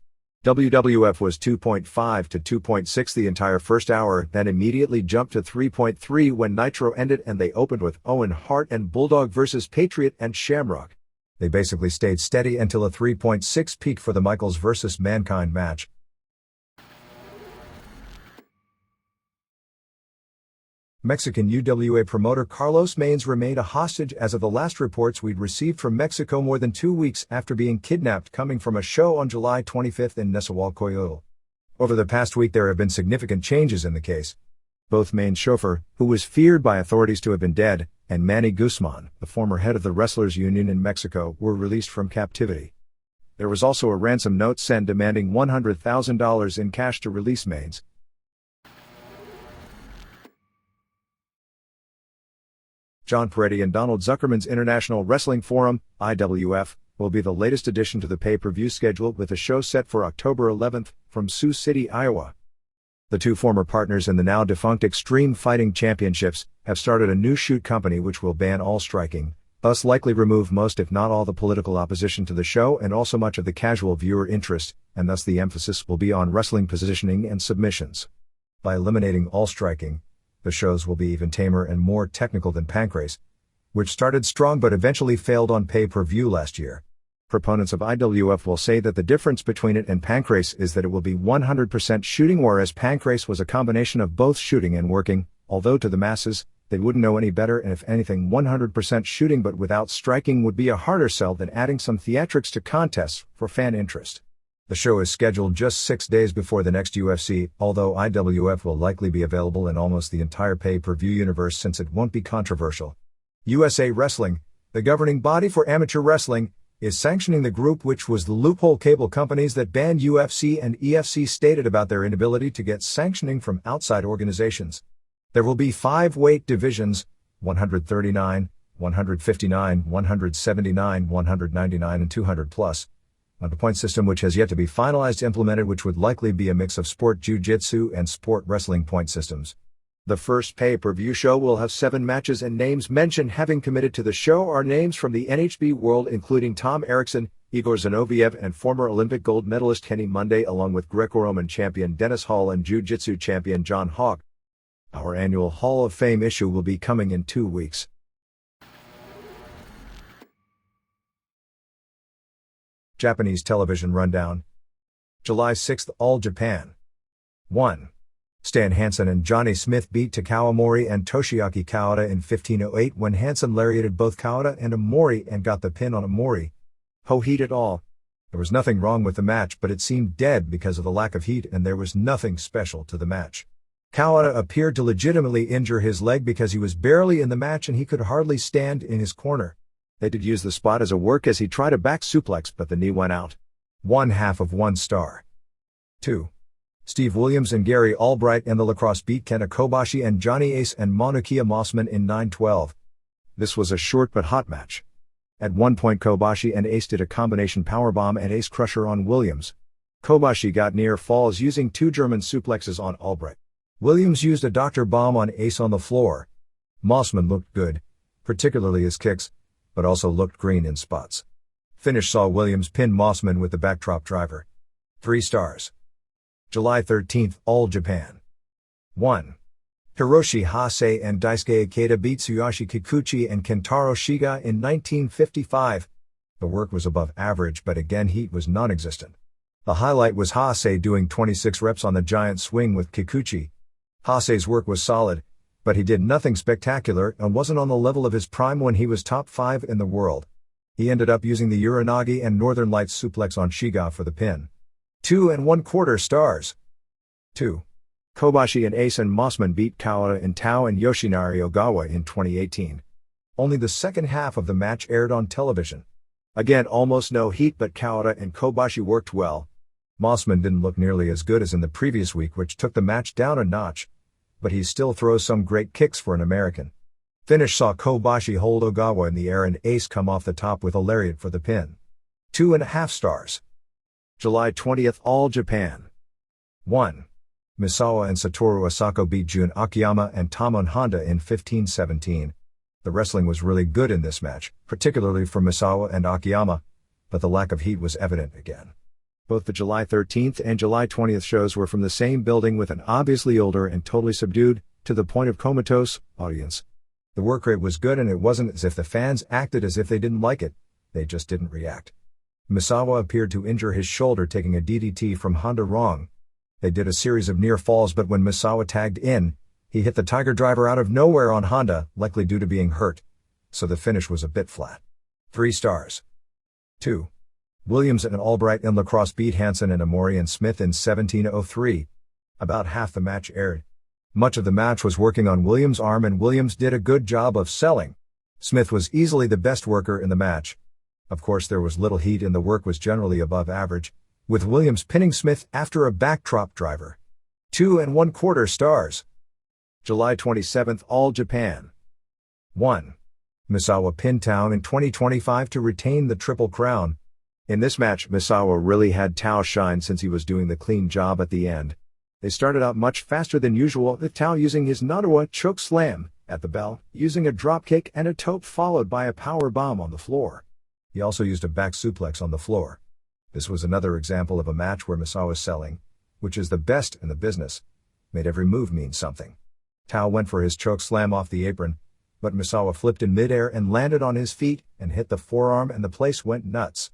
WWF was 2.5 to 2.6 the entire first hour, then immediately jumped to 3.3 when Nitro ended and they opened with Owen Hart and Bulldog vs. Patriot and Shamrock. They basically stayed steady until a 3.6 peak for the Michaels vs. Mankind match. Mexican UWA promoter Carlos Maines remained a hostage as of the last reports we'd received from Mexico more than 2 weeks after being kidnapped coming from a show on July 25 in Nezahualcóyotl. Over the past week there have been significant changes in the case. Both Maines' chauffeur, who was feared by authorities to have been dead, and Manny Guzman, the former head of the Wrestlers Union in Mexico, were released from captivity. There was also a ransom note sent demanding $100,000 in cash to release Maines. John Peretti and Donald Zuckerman's International Wrestling Forum, IWF, will be the latest addition to the pay-per-view schedule with a show set for October 11th from Sioux City, Iowa. The two former partners in the now-defunct Extreme Fighting Championships have started a new shoot company which will ban all striking, thus likely remove most if not all the political opposition to the show and also much of the casual viewer interest, and thus the emphasis will be on wrestling positioning and submissions. By eliminating all striking, the shows will be even tamer and more technical than Pancrase, which started strong but eventually failed on pay-per-view last year. Proponents of IWF will say that the difference between it and Pancrase is that it will be 100% shooting, whereas Pancrase was a combination of both shooting and working, although to the masses, they wouldn't know any better, and if anything 100% shooting but without striking would be a harder sell than adding some theatrics to contests for fan interest. The show is scheduled just 6 days before the next UFC, although IWF will likely be available in almost the entire pay-per-view universe since it won't be controversial. USA Wrestling, the governing body for amateur wrestling, is sanctioning the group which was the loophole cable companies that banned UFC and EFC stated about their inability to get sanctioning from outside organizations. There will be 5 weight divisions, 139, 159, 179, 199 and 200 plus. On a point system which has yet to be finalized implemented, which would likely be a mix of sport jiu-jitsu and sport wrestling point systems. The first pay-per-view show will have 7 matches, and names mentioned having committed to the show are names from the NHB world including Tom Erickson, Igor Zinoviev and former Olympic gold medalist Kenny Monday, along with Greco-Roman champion Dennis Hall and jiu-jitsu champion John Hawk. Our annual Hall of Fame issue will be coming in 2 weeks. Japanese television rundown. July 6, All Japan. 1. Stan Hansen and Johnny Smith beat Takao Omori and Toshiaki Kawada in 1508 when Hansen lariated both Kawada and Omori and got the pin on Omori. Ho heat it all. There was nothing wrong with the match, but it seemed dead because of the lack of heat, and there was nothing special to the match. Kawada appeared to legitimately injure his leg because he was barely in the match and he could hardly stand in his corner. They did use the spot as a work as he tried a back suplex, but the knee went out. 1/2 of 1 star. 2. Steve Williams and Gary Albright and the Lacrosse beat Kenta Kobashi and Johnny Ace and Monokia Mossman in 9/12. This was a short but hot match. At one point Kobashi and Ace did a combination powerbomb and Ace Crusher on Williams. Kobashi got near falls using 2 German suplexes on Albright. Williams used a Dr. Bomb on Ace on the floor. Mossman looked good, particularly his kicks, but also looked green in spots. Finish saw Williams pin Mossman with the backdrop driver. 3 stars. July 13, All Japan. 1. Hiroshi Hase and Daisuke Ikeda beat Tsuyoshi Kikuchi and Kentaro Shiga in 1955. The work was above average, but again heat was non-existent. The highlight was Hase doing 26 reps on the giant swing with Kikuchi. Hase's work was solid, but he did nothing spectacular and wasn't on the level of his prime when he was top 5 in the world. He ended up using the Uranagi and Northern Lights suplex on Shiga for the pin. 2 1/4 stars. 2. Kobashi and Ace and Mossman beat Kawada and Tao and Yoshinari Ogawa in 2018. Only the second half of the match aired on television. Again, almost no heat, but Kawada and Kobashi worked well. Mossman didn't look nearly as good as in the previous week, which took the match down a notch, but he still throws some great kicks for an American. Finish saw Kobashi hold Ogawa in the air and Ace come off the top with a lariat for the pin. 2 1/2 stars. July 20th, All Japan. 1. Misawa and Satoru Asako beat Jun Akiyama and Tamon Honda in 15-17. The wrestling was really good in this match, particularly for Misawa and Akiyama, but the lack of heat was evident again. Both the July 13th and July 20th shows were from the same building with an obviously older and totally subdued, to the point of comatose, audience. The work rate was good and it wasn't as if the fans acted as if they didn't like it, they just didn't react. Misawa appeared to injure his shoulder taking a DDT from Honda wrong. They did a series of near falls, but when Misawa tagged in, he hit the Tiger Driver out of nowhere on Honda, likely due to being hurt, so the finish was a bit flat. 3 stars. 2. Williams and Albright in lacrosse beat Hansen and Amori and Smith in 17-03. About half the match aired. Much of the match was working on Williams' arm and Williams did a good job of selling. Smith was easily the best worker in the match. Of course, there was little heat and the work was generally above average, with Williams pinning Smith after a backdrop driver. 2 1/4 stars. July 27th, All Japan. 1. Misawa pinned Tao in 2025 to retain the Triple Crown. In this match, Misawa really had Tao shine since he was doing the clean job at the end. They started out much faster than usual, with Tao using his Nagawa choke slam at the bell, using a dropkick and a tope followed by a power bomb on the floor. He also used a back suplex on the floor. This was another example of a match where Misawa's selling, which is the best in the business, made every move mean something. Tao went for his choke slam off the apron, but Misawa flipped in midair and landed on his feet and hit the forearm and the place went nuts.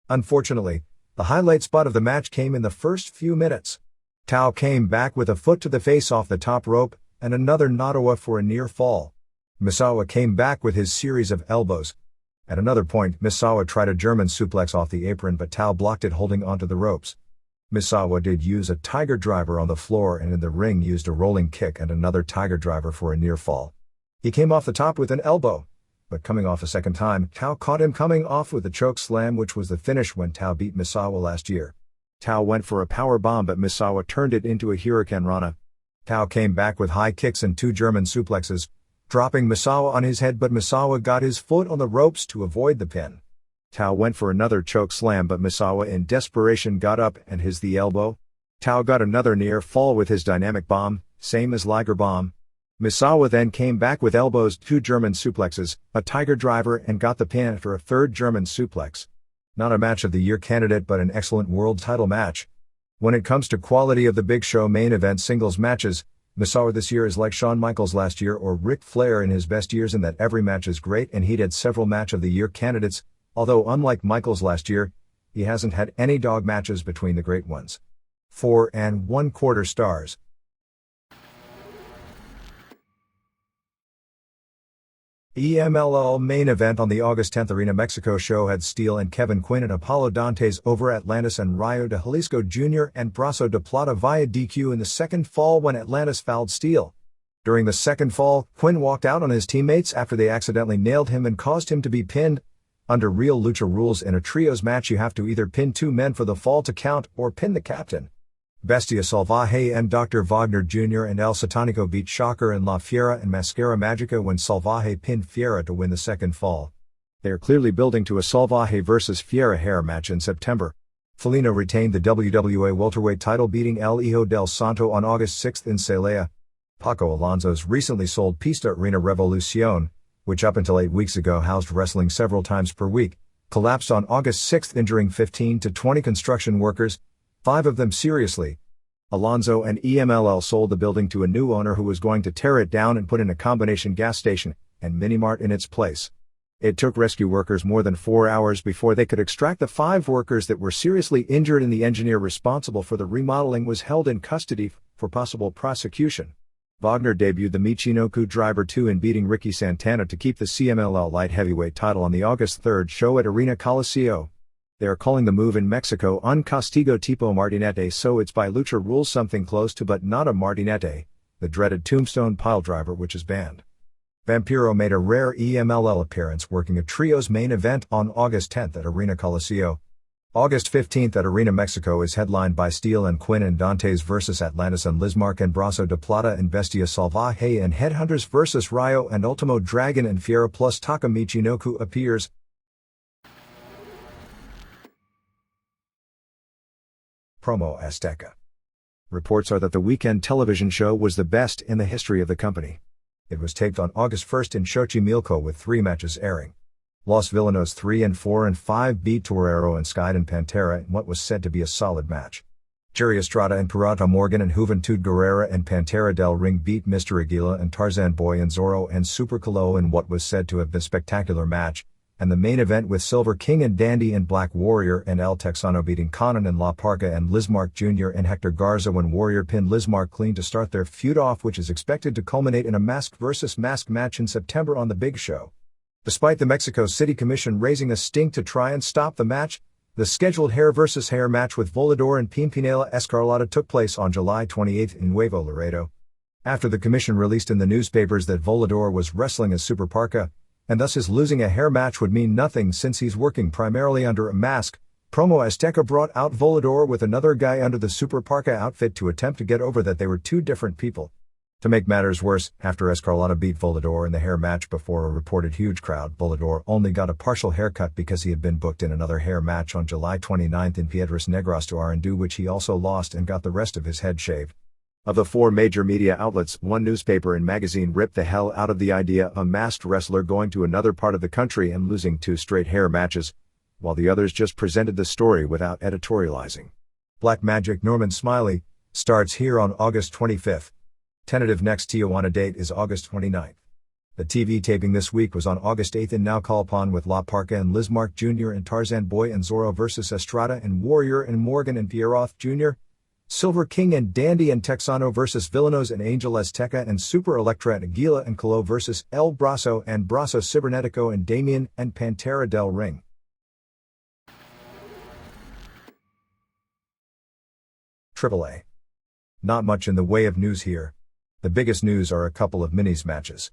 Unfortunately, the highlight spot of the match came in the first few minutes. Tao came back with a foot to the face off the top rope, and another Nagawa for a near fall. Misawa came back with his series of elbows. At another point, Misawa tried a German suplex off the apron but Tao blocked it holding onto the ropes. Misawa did use a Tiger Driver on the floor and in the ring used a rolling kick and another Tiger Driver for a near fall. He came off the top with an elbow, but coming off a second time, Tao caught him coming off with a choke slam, which was the finish when Tao beat Misawa last year. Tao went for a power bomb but Misawa turned it into a Hurricane Rana. Tao came back with high kicks and 2 German suplexes, dropping Misawa on his head but Misawa got his foot on the ropes to avoid the pin. Tao went for another choke slam but Misawa in desperation got up and his the elbow. Tao got another near fall with his dynamic bomb, same as Liger bomb. Misawa then came back with elbows, 2 German suplexes, a Tiger Driver and got the pin after a 3rd German suplex. Not a match of the year candidate but an excellent world title match. When it comes to quality of the big show main event singles matches, Misawa this year is like Shawn Michaels last year or Ric Flair in his best years in that every match is great and he'd had several match of the year candidates, although unlike Michaels last year, he hasn't had any dog matches between the great ones. 4 1/4 stars. EMLL main event on the August 10th Arena Mexico show had Steele and Kevin Quinn and Apollo Dantes over Atlantis and Rayo de Jalisco Jr. and Brazo de Plata via DQ in the second fall when Atlantis fouled Steele. During the second fall, Quinn walked out on his teammates after they accidentally nailed him and caused him to be pinned. Under real lucha rules in a trios match you have to either pin 2 men for the fall to count or pin the captain. Bestia Salvaje and Dr. Wagner Jr. and El Satanico beat Shocker and La Fiera and Mascara Magica when Salvaje pinned Fiera to win the second fall. They are clearly building to a Salvaje vs. Fiera hair match in September. Felino retained the WWA welterweight title beating El Hijo del Santo on August 6th in Celaya. Paco Alonso's recently sold Pista Arena Revolucion, which up until 8 weeks ago housed wrestling several times per week, collapsed on August 6th injuring 15 to 20 construction workers, 5 of them seriously. Alonso and EMLL sold the building to a new owner who was going to tear it down and put in a combination gas station and mini-mart in its place. It took rescue workers more than 4 hours before they could extract the 5 workers that were seriously injured, and the engineer responsible for the remodeling was held in custody for possible prosecution. Wagner debuted the Michinoku Driver 2 in beating Ricky Santana to keep the CMLL light heavyweight title on the August 3rd show at Arena Coliseo. They are calling the move in Mexico un castigo tipo martinete, so it's by lucha rules something close to but not a martinete, the dreaded tombstone piledriver which is banned. Vampiro made a rare EMLL appearance working a trios main event on August 10th at Arena Coliseo. August 15th at Arena Mexico is headlined by Steel and Quinn and Dantes vs Atlantis and Lismark and Brazo de Plata and Bestia Salvaje and Headhunters vs Rayo and Ultimo Dragon and Fiera plus Taka Michinoku appears. Promo Azteca. Reports are that the weekend television show was the best in the history of the company. It was taped on August 1st in Xochimilco with 3 matches airing. Los Villanos 3 and 4 and 5 beat Torero and Skyd and Pantera in what was said to be a solid match. Jerry Estrada and Pirata Morgan and Juventud Guerrera and Pantera del Ring beat Mr. Aguila and Tarzan Boy and Zorro and Super Calo in what was said to have been a spectacular match, and the main event with Silver King and Dandy and Black Warrior and El Texano beating Conan and La Parca and Lismark Jr. and Hector Garza when Warrior pinned Lismark clean to start their feud off, which is expected to culminate in a masked versus masked match in September on The Big Show. Despite the Mexico City Commission raising a stink to try and stop the match, the scheduled hair versus hair match with Volador and Pimpinela Escarlata took place on July 28 in Nuevo Laredo. After the commission released in the newspapers that Volador was wrestling as Super Parca, and thus his losing a hair match would mean nothing since he's working primarily under a mask, Promo Azteca brought out Volador with another guy under the Super Parca outfit to attempt to get over that they were 2 different people. To make matters worse, after Escarlata beat Volador in the hair match before a reported huge crowd, Volador only got a partial haircut because he had been booked in another hair match on July 29 in Piedras Negras to Arandú, which he also lost and got the rest of his head shaved. Of the 4 major media outlets, 1 newspaper and magazine ripped the hell out of the idea of a masked wrestler going to another part of the country and losing 2 straight hair matches, while the others just presented the story without editorializing. Black Magic Norman Smiley starts here on August 25th. Tentative next Tijuana date is August 29th. The TV taping this week was on August 8th in Naucalpan with La Parca and Lismark Jr. and Tarzan Boy and Zorro vs Estrada and Warrior and Morgan and Pierroth Jr., Silver King and Dandy and Texano vs Villanos and Angel Azteca and Super Electra and Aguila and Calo vs El Brazo and Brazo Cibernetico and Damien and Pantera del Ring. AAA. Not much in the way of news here. The biggest news are a couple of minis matches.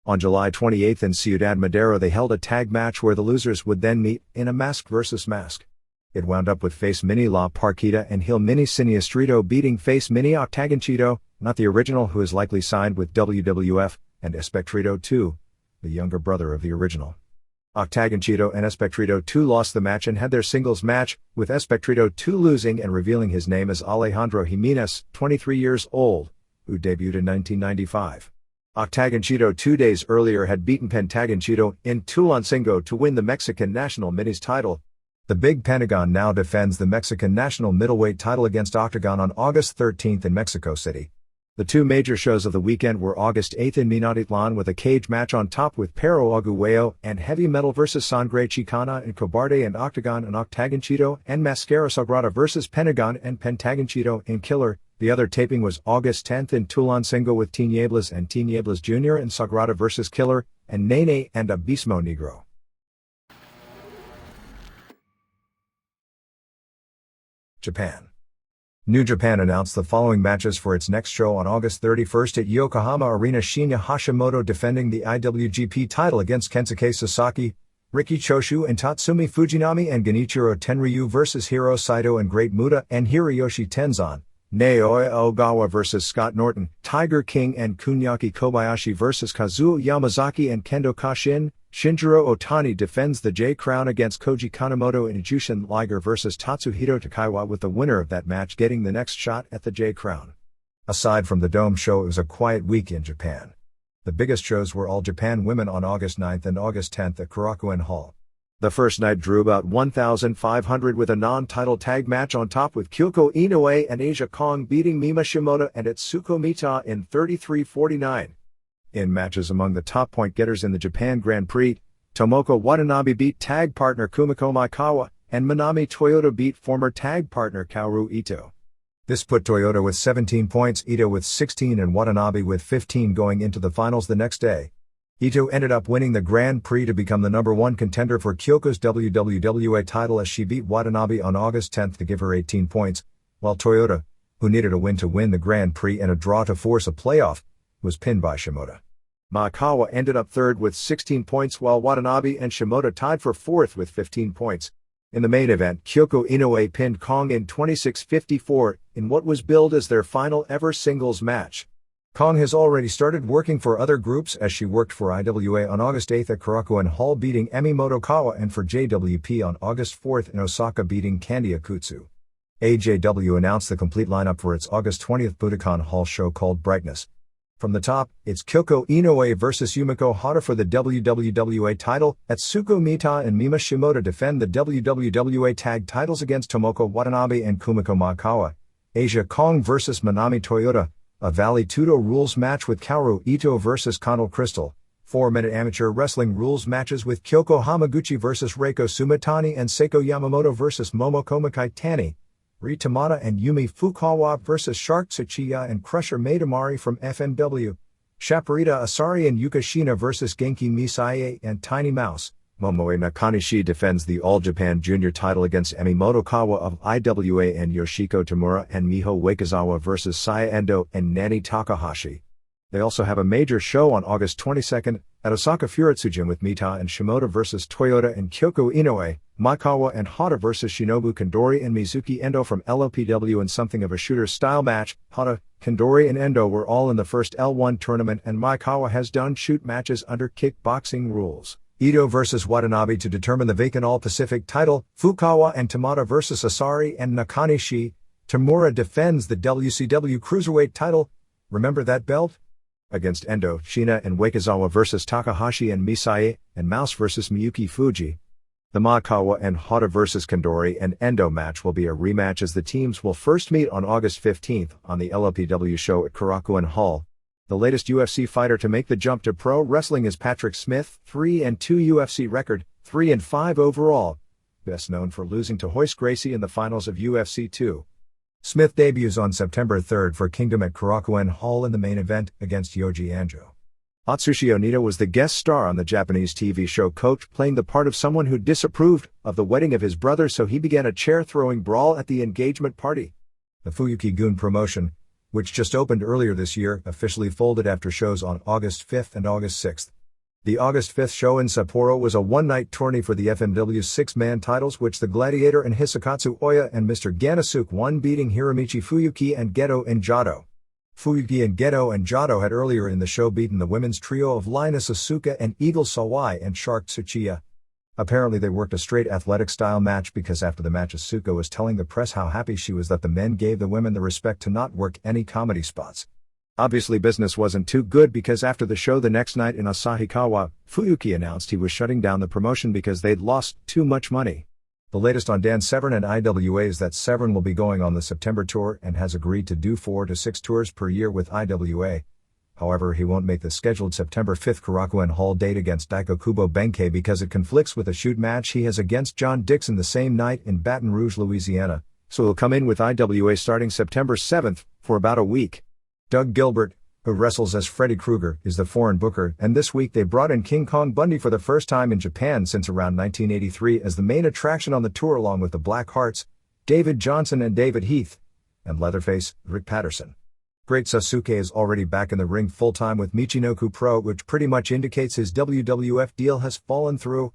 On July 28 in Ciudad Madero they held a tag match where the losers would then meet in a mask versus mask. It wound up with face mini La Parquita and heel mini Siniestrito beating face mini Octagonchito, not the original who is likely signed with WWF, and Espectrito 2, the younger brother of the original. Octagonchito and Espectrito 2 lost the match and had their singles match, with Espectrito 2 losing and revealing his name as Alejandro Jimenez, 23 years old, who debuted in 1995. Octagonchito 2 days earlier had beaten Pentagonchito in Tulancingo to win the Mexican National Minis title. The Big Pentagon now defends the Mexican National Middleweight title against Octagon on August 13 in Mexico City. The 2 major shows of the weekend were August 8 in Minatitlan with a cage match on top with Pero Aguayo and Heavy Metal vs Sangre Chicana and Cobarde and Octagon and Octagonchito and Mascara Sagrada vs Pentagon and Pentagonchito in Killer. The other taping was August 10 in Tulancingo with Tinieblas and Tinieblas Jr. and Sagrada vs Killer and Nene and Abismo Negro. Japan. New Japan announced the following matches for its next show on August 31st at Yokohama Arena. Shinya Hashimoto defending the IWGP title against Kensuke Sasaki, Riki Choshu and Tatsumi Fujinami and Genichiro Tenryu vs Hiro Saito and Great Muta and Hiroyoshi Tenzan, Naoya Ogawa vs Scott Norton, Tiger King and Kunyaki Kobayashi vs Kazuo Yamazaki and Kendo Kashin. Shinjiro Otani defends the J-Crown against Koji Kanemoto and Jushin Liger vs Tatsuhito Takaiwa, with the winner of that match getting the next shot at the J-Crown. Aside from the Dome show, it was a quiet week in Japan. The biggest shows were All Japan Women on August 9th and August 10th at Korakuen Hall. The first night drew about 1,500 with a non-title tag match on top with Kyoko Inoue and Asia Kong beating Mima Shimoda and Etsuko Mita in 33-49. In matches among the top point getters in the Japan Grand Prix, Tomoko Watanabe beat tag partner Kumiko Maekawa, and Manami Toyota beat former tag partner Kaoru Ito. This put Toyota with 17 points, Ito with 16 and Watanabe with 15 going into the finals the next day. Ito ended up winning the Grand Prix to become the #1 contender for Kyoko's WWWA title as she beat Watanabe on August 10 to give her 18 points, while Toyota, who needed a win to win the Grand Prix and a draw to force a playoff, was pinned by Shimoda. Maekawa ended up third with 16 points while Watanabe and Shimoda tied for fourth with 15 points. In the main event, Kyoko Inoue pinned Kong in 26:54 in what was billed as their final ever singles match. Kong has already started working for other groups as she worked for IWA on August 8 at Korakuen Hall beating Emi Motokawa and for JWP on August 4 in Osaka beating Kandi Akutsu. AJW announced the complete lineup for its August 20 Budokan Hall show called Brightness. From the top, it's Kyoko Inoue vs Yumiko Hata for the WWWA title, Atsuko Mita and Mima Shimoda defend the WWWA tag titles against Tomoko Watanabe and Kumiko Maekawa. Asia Kong vs Manami Toyota, a Valley Tudo rules match with Kaoru Ito vs Kano Crystal, 4-minute amateur wrestling rules matches with Kyoko Hamaguchi vs Reiko Sumitani and Seiko Yamamoto vs Momoko Mikaitani, Ri Tamada and Yumi Fukawa vs Shark Tsuchiya and Crusher Maidamari from FMW, Shaparita Asari and Yuka Shina vs Genki Misae and Tiny Mouse. Momoe Nakanishi defends the All Japan Junior title against Emi Motokawa of IWA and Yoshiko Tamura and Miho Wakizawa vs Saya Endo and Nani Takahashi. They also have a major show on August 22 at Osaka Furutsujin with Mita and Shimoda vs Toyota and Kyoko Inoue, Maekawa and Hata vs Shinobu Kandori and Mizuki Endo from LOPW in something of a shooter-style match. Hata, Kandori and Endo were all in the first L1 tournament and Maekawa has done shoot matches under kickboxing rules. Ito vs Watanabe to determine the vacant All-Pacific title, Fukawa and Tamada vs Asari and Nakanishi. Tamura defends the WCW Cruiserweight title, remember that belt? Against Endo, Shina and Wakizawa vs Takahashi and Misae, and Mouse vs Miyuki Fuji. The Maekawa and Hata vs Kandori and Endo match will be a rematch as the teams will first meet on August 15 on the LLPW show at Korakuen Hall. The latest UFC fighter to make the jump to pro wrestling is Patrick Smith, 3-2 UFC record, 3-5 overall, best known for losing to Royce Gracie in the finals of UFC 2. Smith debuts on September 3 for Kingdom at Korakuen Hall in the main event against Yoji Anjo. Atsushi Onita was the guest star on the Japanese TV show Coach, playing the part of someone who disapproved of the wedding of his brother, so he began a chair-throwing brawl at the engagement party. The Fuyuki-gun promotion, which just opened earlier this year, officially folded after shows on August 5 and August 6. The August 5 show in Sapporo was a one-night tourney for the FMW six-man titles, which the Gladiator and Hisakatsu Oya and Mr. Ganasuke won, beating Hiromichi Fuyuki and Geto and Jado. Fuyuki and Geto and Jado had earlier in the show beaten the women's trio of Linus Asuka and Eagle Sawai and Shark Tsuchiya. Apparently they worked a straight athletic-style match because after the match Asuka was telling the press how happy she was that the men gave the women the respect to not work any comedy spots. Obviously business wasn't too good because after the show the next night in Asahikawa, Fuyuki announced he was shutting down the promotion because they'd lost too much money. The latest on Dan Severn and IWA is that Severn will be going on the September tour and has agreed to do 4 to 6 tours per year with IWA. However, he won't make the scheduled September 5 Korakuen Hall date against Daikokubo Benkei because it conflicts with a shoot match he has against John Dixon the same night in Baton Rouge, Louisiana, so he'll come in with IWA starting September 7 for about a week. Doug Gilbert, who wrestles as Freddy Krueger, is the foreign booker, and this week they brought in King Kong Bundy for the first time in Japan since around 1983 as the main attraction on the tour along with the Black Hearts, David Johnson and David Heath, and Leatherface, Rick Patterson. Great Sasuke is already back in the ring full-time with Michinoku Pro, which pretty much indicates his WWF deal has fallen through.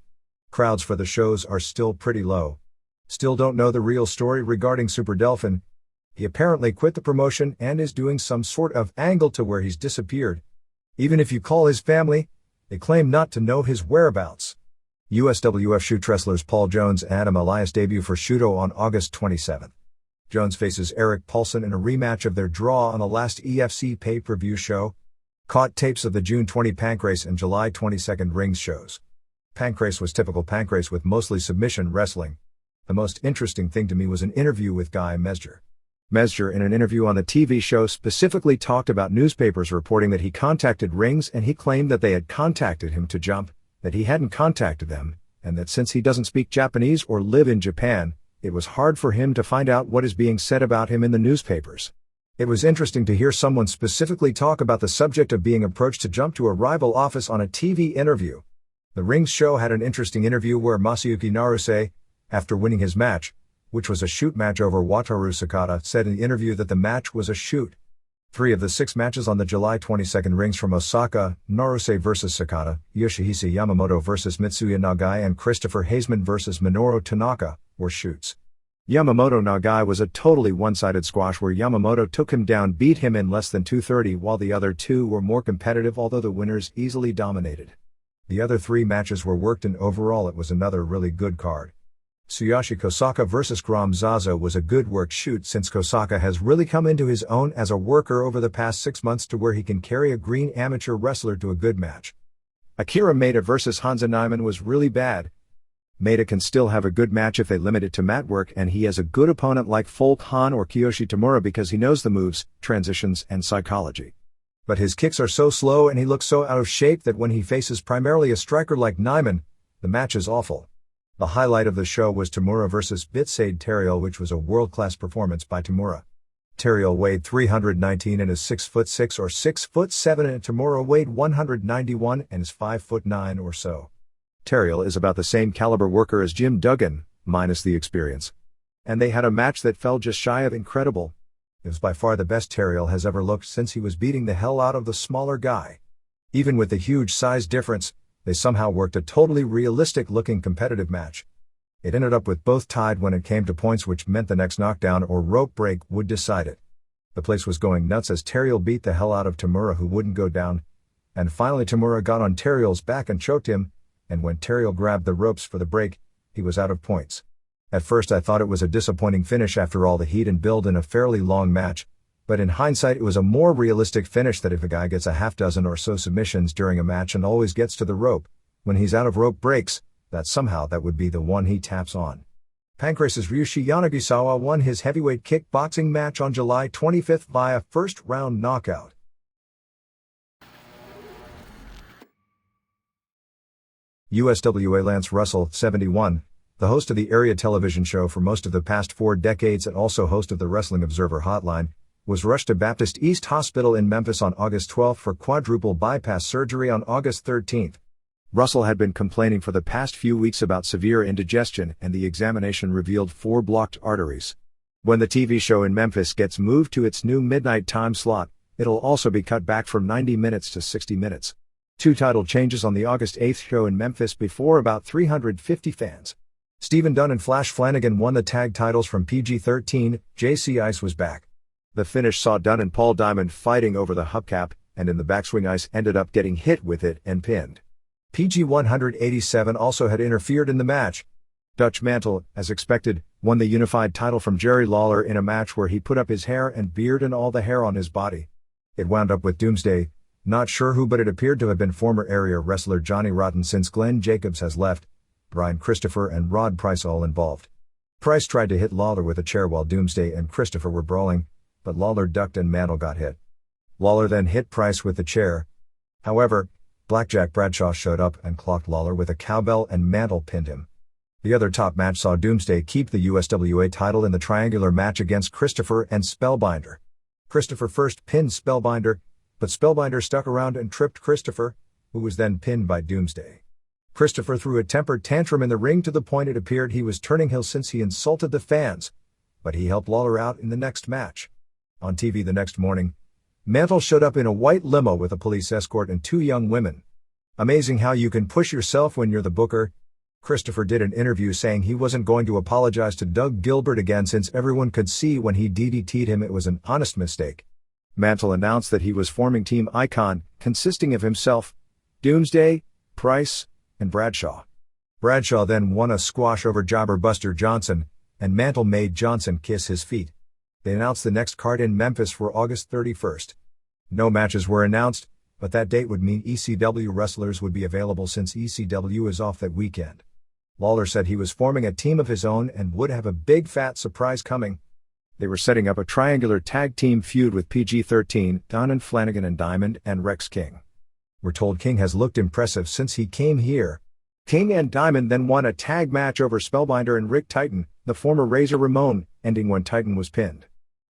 Crowds for the shows are still pretty low. Still don't know the real story regarding Super Delphin. He apparently quit the promotion and is doing some sort of angle to where he's disappeared. Even if you call his family, they claim not to know his whereabouts. USWF shoot wrestlers Paul Jones and Adam Elias debut for Shuto on August 27. Jones faces Eric Paulson in a rematch of their draw on the last EFC pay-per-view show. Caught tapes of the June 20 Pancrase and July 22 Rings shows. Pancrase was typical Pancrase with mostly submission wrestling. The most interesting thing to me was an interview with Guy Mesger. Mesger in an interview on the TV show specifically talked about newspapers reporting that he contacted Rings and he claimed that they had contacted him to jump, that he hadn't contacted them, and that since he doesn't speak Japanese or live in Japan, it was hard for him to find out what is being said about him in the newspapers. It was interesting to hear someone specifically talk about the subject of being approached to jump to a rival office on a TV interview. The Rings show had an interesting interview where Masayuki Naruse, after winning his match, which was a shoot match over Wataru Sakata, said in the interview that the match was a shoot. 3 of the 6 matches on the July 22 Rings from Osaka, Naruse vs Sakata, Yoshihisa Yamamoto vs Mitsuya Nagai and Christopher Haseman vs Minoru Tanaka, were shoots. Yamamoto Nagai was a totally one-sided squash where Yamamoto took him down, beat him in less than 2:30, while the other 2 were more competitive, although the winners easily dominated. The other 3 matches were worked, and overall it was another really good card. Tsuyoshi Kosaka vs Gram Zazo was a good work shoot, since Kosaka has really come into his own as a worker over the past 6 months to where he can carry a green amateur wrestler to a good match. Akira Maeda vs Hansa Nyman was really bad. Maeda can still have a good match if they limit it to mat work, and he has a good opponent like Folk Han or Kiyoshi Tamura because he knows the moves, transitions, and psychology. But his kicks are so slow and he looks so out of shape that when he faces primarily a striker like Nyman, the match is awful. The highlight of the show was Tamura vs Bitsade Terriel, which was a world-class performance by Tamura. Terriel weighed 319 and is 6'6" or 6'7", and Tamura weighed 191 and is 5'9" or so. Terriel is about the same caliber worker as Jim Duggan, minus the experience. And they had a match that fell just shy of incredible. It was by far the best Terriel has ever looked since he was beating the hell out of the smaller guy. Even with the huge size difference, they somehow worked a totally realistic-looking competitive match. It ended up with both tied when it came to points, which meant the next knockdown or rope break would decide it. The place was going nuts as Terriel beat the hell out of Tamura, who wouldn't go down, and finally Tamura got on Terriel's back and choked him, and when Terriel grabbed the ropes for the break, he was out of points. At first I thought it was a disappointing finish after all the heat and build in a fairly long match, but in hindsight it was a more realistic finish that if a guy gets a half dozen or so submissions during a match and always gets to the rope, when he's out of rope breaks, that somehow that would be the one he taps on. Pancrace's Ryushi Yanagisawa won his heavyweight kickboxing match on July 25 via first-round knockout. USWA Lance Russell, 71, the host of the area television show for most of the past 4 decades and also host of the Wrestling Observer Hotline, was rushed to Baptist East Hospital in Memphis on August 12 for quadruple bypass surgery on August 13. Russell had been complaining for the past few weeks about severe indigestion, and the examination revealed 4 blocked arteries. When the TV show in Memphis gets moved to its new midnight time slot, it'll also be cut back from 90 minutes to 60 minutes. 2 title changes on the August 8 show in Memphis before about 350 fans. Stephen Dunn and Flash Flanagan won the tag titles from PG-13, JC Ice was back. The finish saw Dunn and Paul Diamond fighting over the hubcap, and in the backswing Ice ended up getting hit with it and pinned. PG-187 also had interfered in the match. Dutch Mantle, as expected, won the unified title from Jerry Lawler in a match where he put up his hair and beard and all the hair on his body. It wound up with Doomsday, not sure who, but it appeared to have been former area wrestler Johnny Rotten since Glenn Jacobs has left, Brian Christopher and Rod Price all involved. Price tried to hit Lawler with a chair while Doomsday and Christopher were brawling, but Lawler ducked and Mantle got hit. Lawler then hit Price with the chair. However, Blackjack Bradshaw showed up and clocked Lawler with a cowbell and Mantle pinned him. The other top match saw Doomsday keep the USWA title in the triangular match against Christopher and Spellbinder. Christopher first pinned Spellbinder, but Spellbinder stuck around and tripped Christopher, who was then pinned by Doomsday. Christopher threw a tempered tantrum in the ring to the point it appeared he was turning heel since he insulted the fans, but he helped Lawler out in the next match. On TV the next morning, Mantle showed up in a white limo with a police escort and 2 young women. Amazing how you can push yourself when you're the booker. Christopher did an interview saying he wasn't going to apologize to Doug Gilbert again since everyone could see when he DDT'd him it was an honest mistake. Mantle announced that he was forming Team Icon, consisting of himself, Doomsday, Price, and Bradshaw. Bradshaw then won a squash over jobber Buster Johnson, and Mantle made Johnson kiss his feet. They announced the next card in Memphis for August 31st. No matches were announced, but that date would mean ECW wrestlers would be available since ECW is off that weekend. Lawler said he was forming a team of his own and would have a big fat surprise coming. They were setting up a triangular tag team feud with PG-13, Dunn and Flanagan and Diamond and Rex King. We're told King has looked impressive since he came here. King and Diamond then won a tag match over Spellbinder and Rick Titan, the former Razor Ramon, ending when Titan was pinned.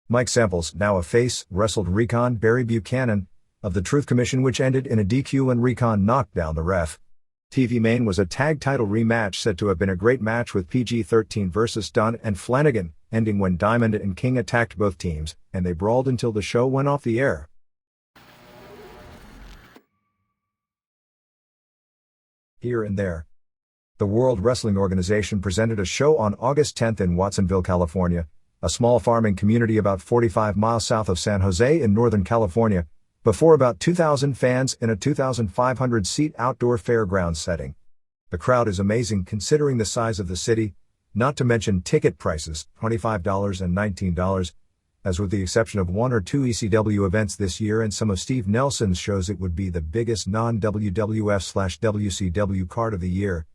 Mike Samples, now a face, wrestled Recon Barry Buchanan of the Truth Commission, which ended in a DQ when Recon knocked down the ref. TV Main was a tag title rematch said to have been a great match with PG-13 versus Dunn and Flanagan, ending when Diamond and King attacked both teams, and they brawled until the show went off the air. Here and there. The World Wrestling Organization presented a show on August 10 in Watsonville, California, a small farming community about 45 miles south of San Jose in Northern California, before about 2,000 fans in a 2,500-seat outdoor fairgrounds setting. The crowd is amazing considering the size of the city, not to mention ticket prices, $25 and $19, as with the exception of one or two ECW events this year and some of Steve Nelson's shows, it would be the biggest non-WWF/WCW card of the year.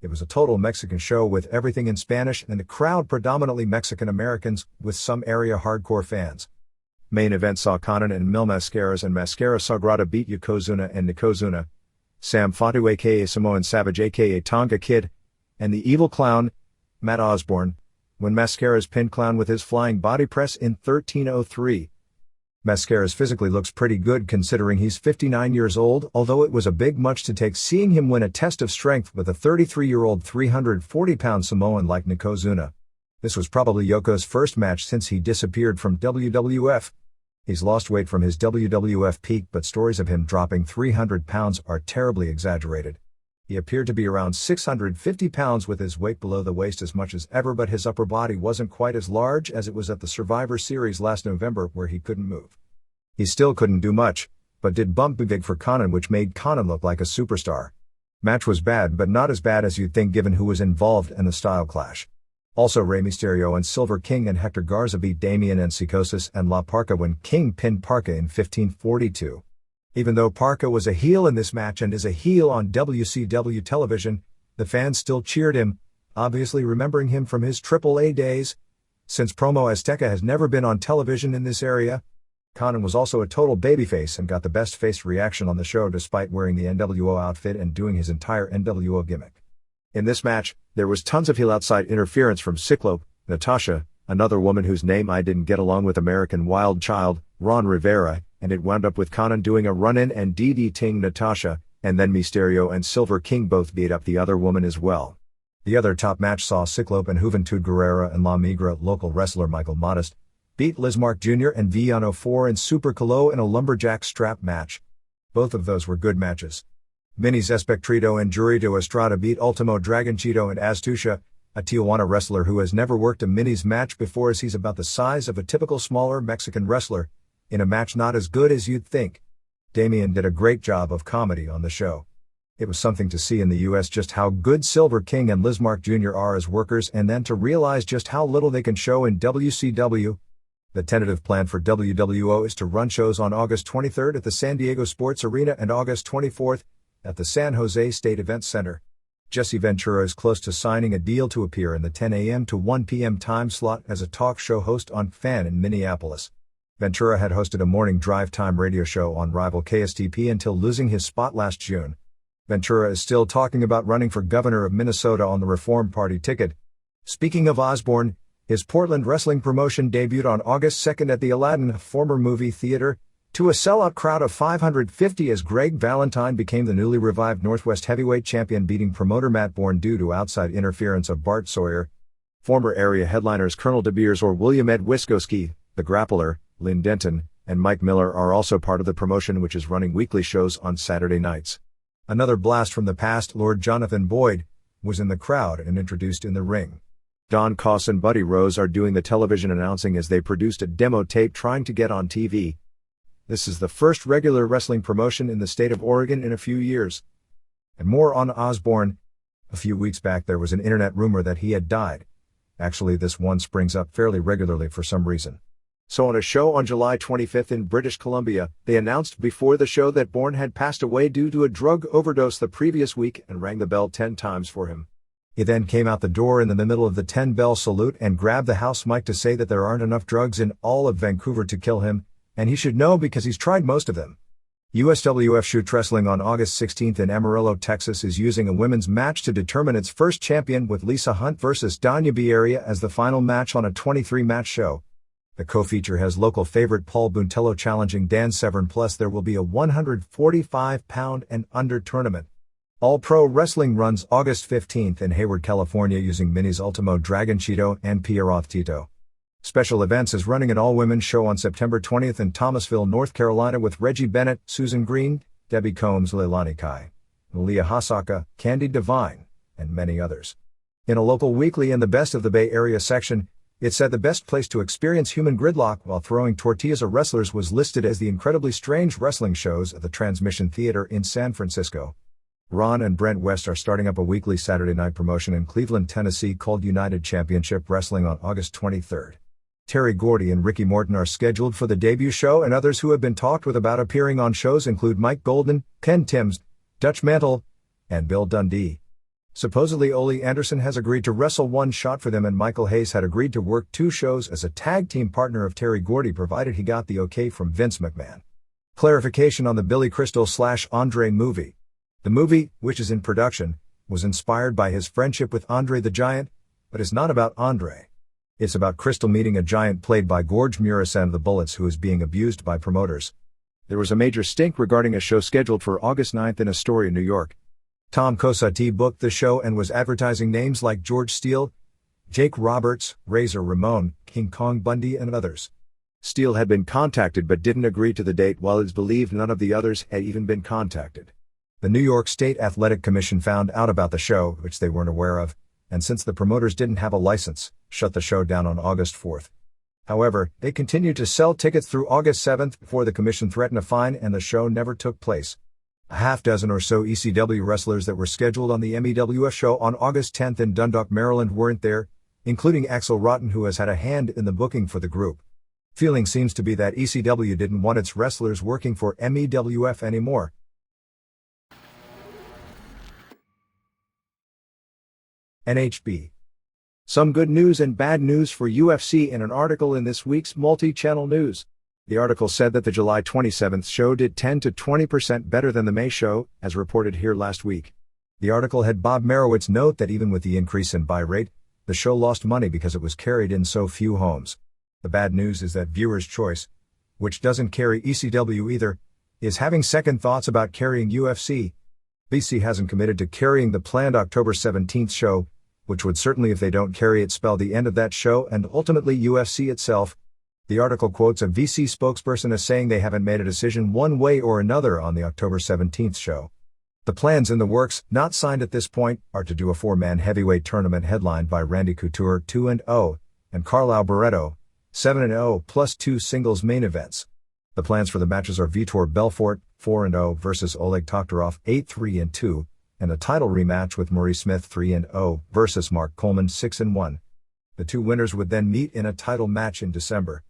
It was a total Mexican show with everything in Spanish and the crowd predominantly Mexican Americans, with some area hardcore fans. Main event saw Conan and Mil Mascaras and Mascara Sagrada beat Yokozuna and Nikozuna, Sam Fatu aka Samoan Savage aka Tonga Kid, and the Evil Clown, Matt Osborne, when Mascaras pinned Clown with his flying body press in 13:03. Mascaras physically looks pretty good considering he's 59 years old, although it was a big much to take seeing him win a test of strength with a 33-year-old 340-pound Samoan like Nikozuna. This was probably Yoko's first match since he disappeared from WWF. He's lost weight from his WWF peak, but stories of him dropping 300 pounds are terribly exaggerated. He appeared to be around 650 pounds with his weight below the waist as much as ever, but his upper body wasn't quite as large as it was at the Survivor Series last November where he couldn't move. He still couldn't do much, but did bump big for Conan, which made Conan look like a superstar. Match was bad, but not as bad as you'd think given who was involved and the style clash. Also, Rey Mysterio and Silver King and Hector Garza beat Damien and Psicosis and La Parka when King pinned Parka in 1542. Even though Parka was a heel in this match and is a heel on WCW television, the fans still cheered him, obviously remembering him from his AAA days. Since Promo Azteca has never been on television in this area, Conan was also a total babyface and got the best face reaction on the show despite wearing the NWO outfit and doing his entire NWO gimmick. In this match, there was tons of heel outside interference from Cyclope, Natasha, another woman whose name I didn't get along with, American Wild Child, Ron Rivera, and it wound up with Conan doing a run-in and DDTing Natasha, and then Mysterio and Silver King both beat up the other woman as well. The other top match saw Cyclope and Juventud Guerrera and La Migra local wrestler Michael Modest beat Lizmark Jr. and Villano 4 and Super Calo in a lumberjack strap match. Both of those were good matches. Minis Espectrito and Jurito Estrada beat Ultimo Dragonchito and Astucia, a Tijuana wrestler who has never worked a Minis match before as he's about the size of a typical smaller Mexican wrestler, in a match not as good as you'd think. Damien did a great job of comedy on the show. It was something to see in the US just how good Silver King and Lizmark Jr. are as workers and then to realize just how little they can show in WCW. The tentative plan for WWO is to run shows on August 23rd at the San Diego Sports Arena and August 24th at the San Jose State Events Center. Jesse Ventura is close to signing a deal to appear in the 10 a.m. to 1 p.m. time slot as a talk show host on Fan in Minneapolis. Ventura had hosted a morning drive time radio show on rival KSTP until losing his spot last June. Ventura is still talking about running for governor of Minnesota on the Reform Party ticket. Speaking of Osborne, his Portland wrestling promotion debuted on August 2nd at the Aladdin, former movie theater, to a sellout crowd of 550 as Greg Valentine became the newly revived Northwest heavyweight champion, beating promoter Matt Bourne due to outside interference of Bart Sawyer. Former area headliners Colonel De Beers or William Ed Wiskoski, The Grappler, Lynn Denton, and Mike Miller are also part of the promotion, which is running weekly shows on Saturday nights. Another blast from the past, Lord Jonathan Boyd, was in the crowd and introduced in the ring. Don Koss and Buddy Rose are doing the television announcing as they produced a demo tape trying to get on TV. This is the first regular wrestling promotion in the state of Oregon in a few years. And more on Osborne. A few weeks back there was an internet rumor that he had died. Actually, this one springs up fairly regularly for some reason. So on a show on July 25th in British Columbia, they announced before the show that Bourne had passed away due to a drug overdose the previous week and rang the bell 10 times for him. He then came out the door in the middle of the 10-bell salute and grabbed the house mic to say that there aren't enough drugs in all of Vancouver to kill him, and he should know because he's tried most of them. USWF Shoot Wrestling on August 16 in Amarillo, Texas is using a women's match to determine its first champion with Lisa Hunt vs. Danya Biaria as the final match on a 23-match show. The co-feature has local favorite Paul Buntello challenging Dan Severn, plus there will be a 145-pound and under tournament. All Pro Wrestling runs August 15 in Hayward, California using Minis Ultimo Dragon Cheeto and Pierroth Tito. Special Events is running an all-women's show on September 20th in Thomasville, North Carolina with Reggie Bennett, Susan Green, Debbie Combs, Leilani Kai, Malia Hasaka, Candy Devine, and many others. In a local weekly in the Best of the Bay Area section, it said the best place to experience human gridlock while throwing tortillas at wrestlers was listed as the incredibly strange wrestling shows at the Transmission Theater in San Francisco. Ron and Brent West are starting up a weekly Saturday night promotion in Cleveland, Tennessee called United Championship Wrestling on August 23rd. Terry Gordy and Ricky Morton are scheduled for the debut show, and others who have been talked with about appearing on shows include Mike Golden, Ken Timms, Dutch Mantle, and Bill Dundee. Supposedly Ole Anderson has agreed to wrestle one shot for them, and Michael Hayes had agreed to work 2 shows as a tag team partner of Terry Gordy provided he got the okay from Vince McMahon. Clarification on the Billy Crystal / Andre movie. The movie, which is in production, was inspired by his friendship with Andre the Giant, but is not about Andre. It's about Crystal meeting a giant played by Gorge Murison of the Bullets who is being abused by promoters. There was a major stink regarding a show scheduled for August 9th in Astoria, New York. Tom Cosati booked the show and was advertising names like George Steele, Jake Roberts, Razor Ramon, King Kong Bundy, and others. Steele had been contacted but didn't agree to the date, while it's believed none of the others had even been contacted. The New York State Athletic Commission found out about the show, which they weren't aware of, and since the promoters didn't have a license, shut the show down on August 4th. However, they continued to sell tickets through August 7th before the commission threatened a fine and the show never took place. A half dozen or so ECW wrestlers that were scheduled on the MEWF show on August 10th in Dundalk, Maryland weren't there, including Axel Rotten, who has had a hand in the booking for the group. Feeling seems to be that ECW didn't want its wrestlers working for MEWF anymore. NHB. Some good news and bad news for UFC in an article in this week's multi-channel news. The article said that the July 27th show did 10 to 20% better than the May show, as reported here last week. The article had Bob Merowitz note that even with the increase in buy rate, the show lost money because it was carried in so few homes. The bad news is that Viewer's Choice, which doesn't carry ECW either, is having second thoughts about carrying UFC. BC hasn't committed to carrying the planned October 17th show, which would certainly, if they don't carry it, spell the end of that show and ultimately UFC itself. The article quotes a VC spokesperson as saying they haven't made a decision one way or another on the October 17th show. The plans in the works, not signed at this point, are to do a 4-man heavyweight tournament headlined by Randy Couture 2-0 and Carlisle Barreto 7-0 plus 2 singles main events. The plans for the matches are Vitor Belfort 4-0 versus Oleg Toktarov 8-3-2 and a title rematch with Murray Smith 3-0 versus Mark Coleman 6-1. The 2 winners would then meet in a title match in December.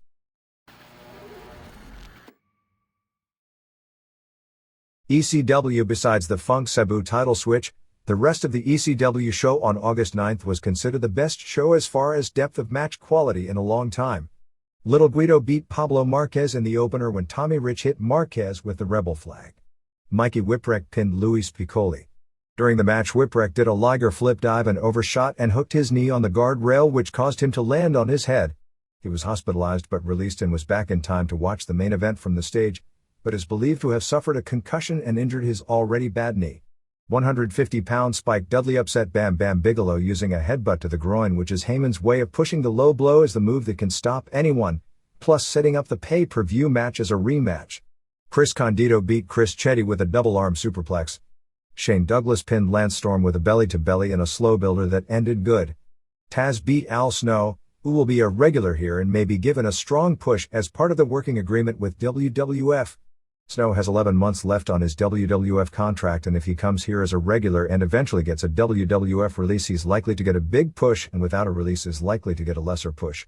ECW. Besides the Funk Sabu title switch, the rest of the ECW show on August 9th was considered the best show as far as depth of match quality in a long time. Little Guido beat Pablo Marquez in the opener when Tommy Rich hit Marquez with the Rebel flag. Mikey Whipwreck pinned Luis Piccoli. During the match, Whipwreck did a Liger flip dive and overshot and hooked his knee on the guardrail, which caused him to land on his head. He was hospitalized but released and was back in time to watch the main event from the stage, but is believed to have suffered a concussion and injured his already bad knee. 150-pound Spike Dudley upset Bam Bam Bigelow using a headbutt to the groin, which is Heyman's way of pushing the low blow as the move that can stop anyone, plus setting up the pay-per-view match as a rematch. Chris Condito beat Chris Chetty with a double-arm superplex. Shane Douglas pinned Lance Storm with a belly-to-belly in a slow builder that ended good. Taz beat Al Snow, who will be a regular here and may be given a strong push as part of the working agreement with WWF. Snow has 11 months left on his WWF contract, and if he comes here as a regular and eventually gets a WWF release, he's likely to get a big push, and without a release is likely to get a lesser push.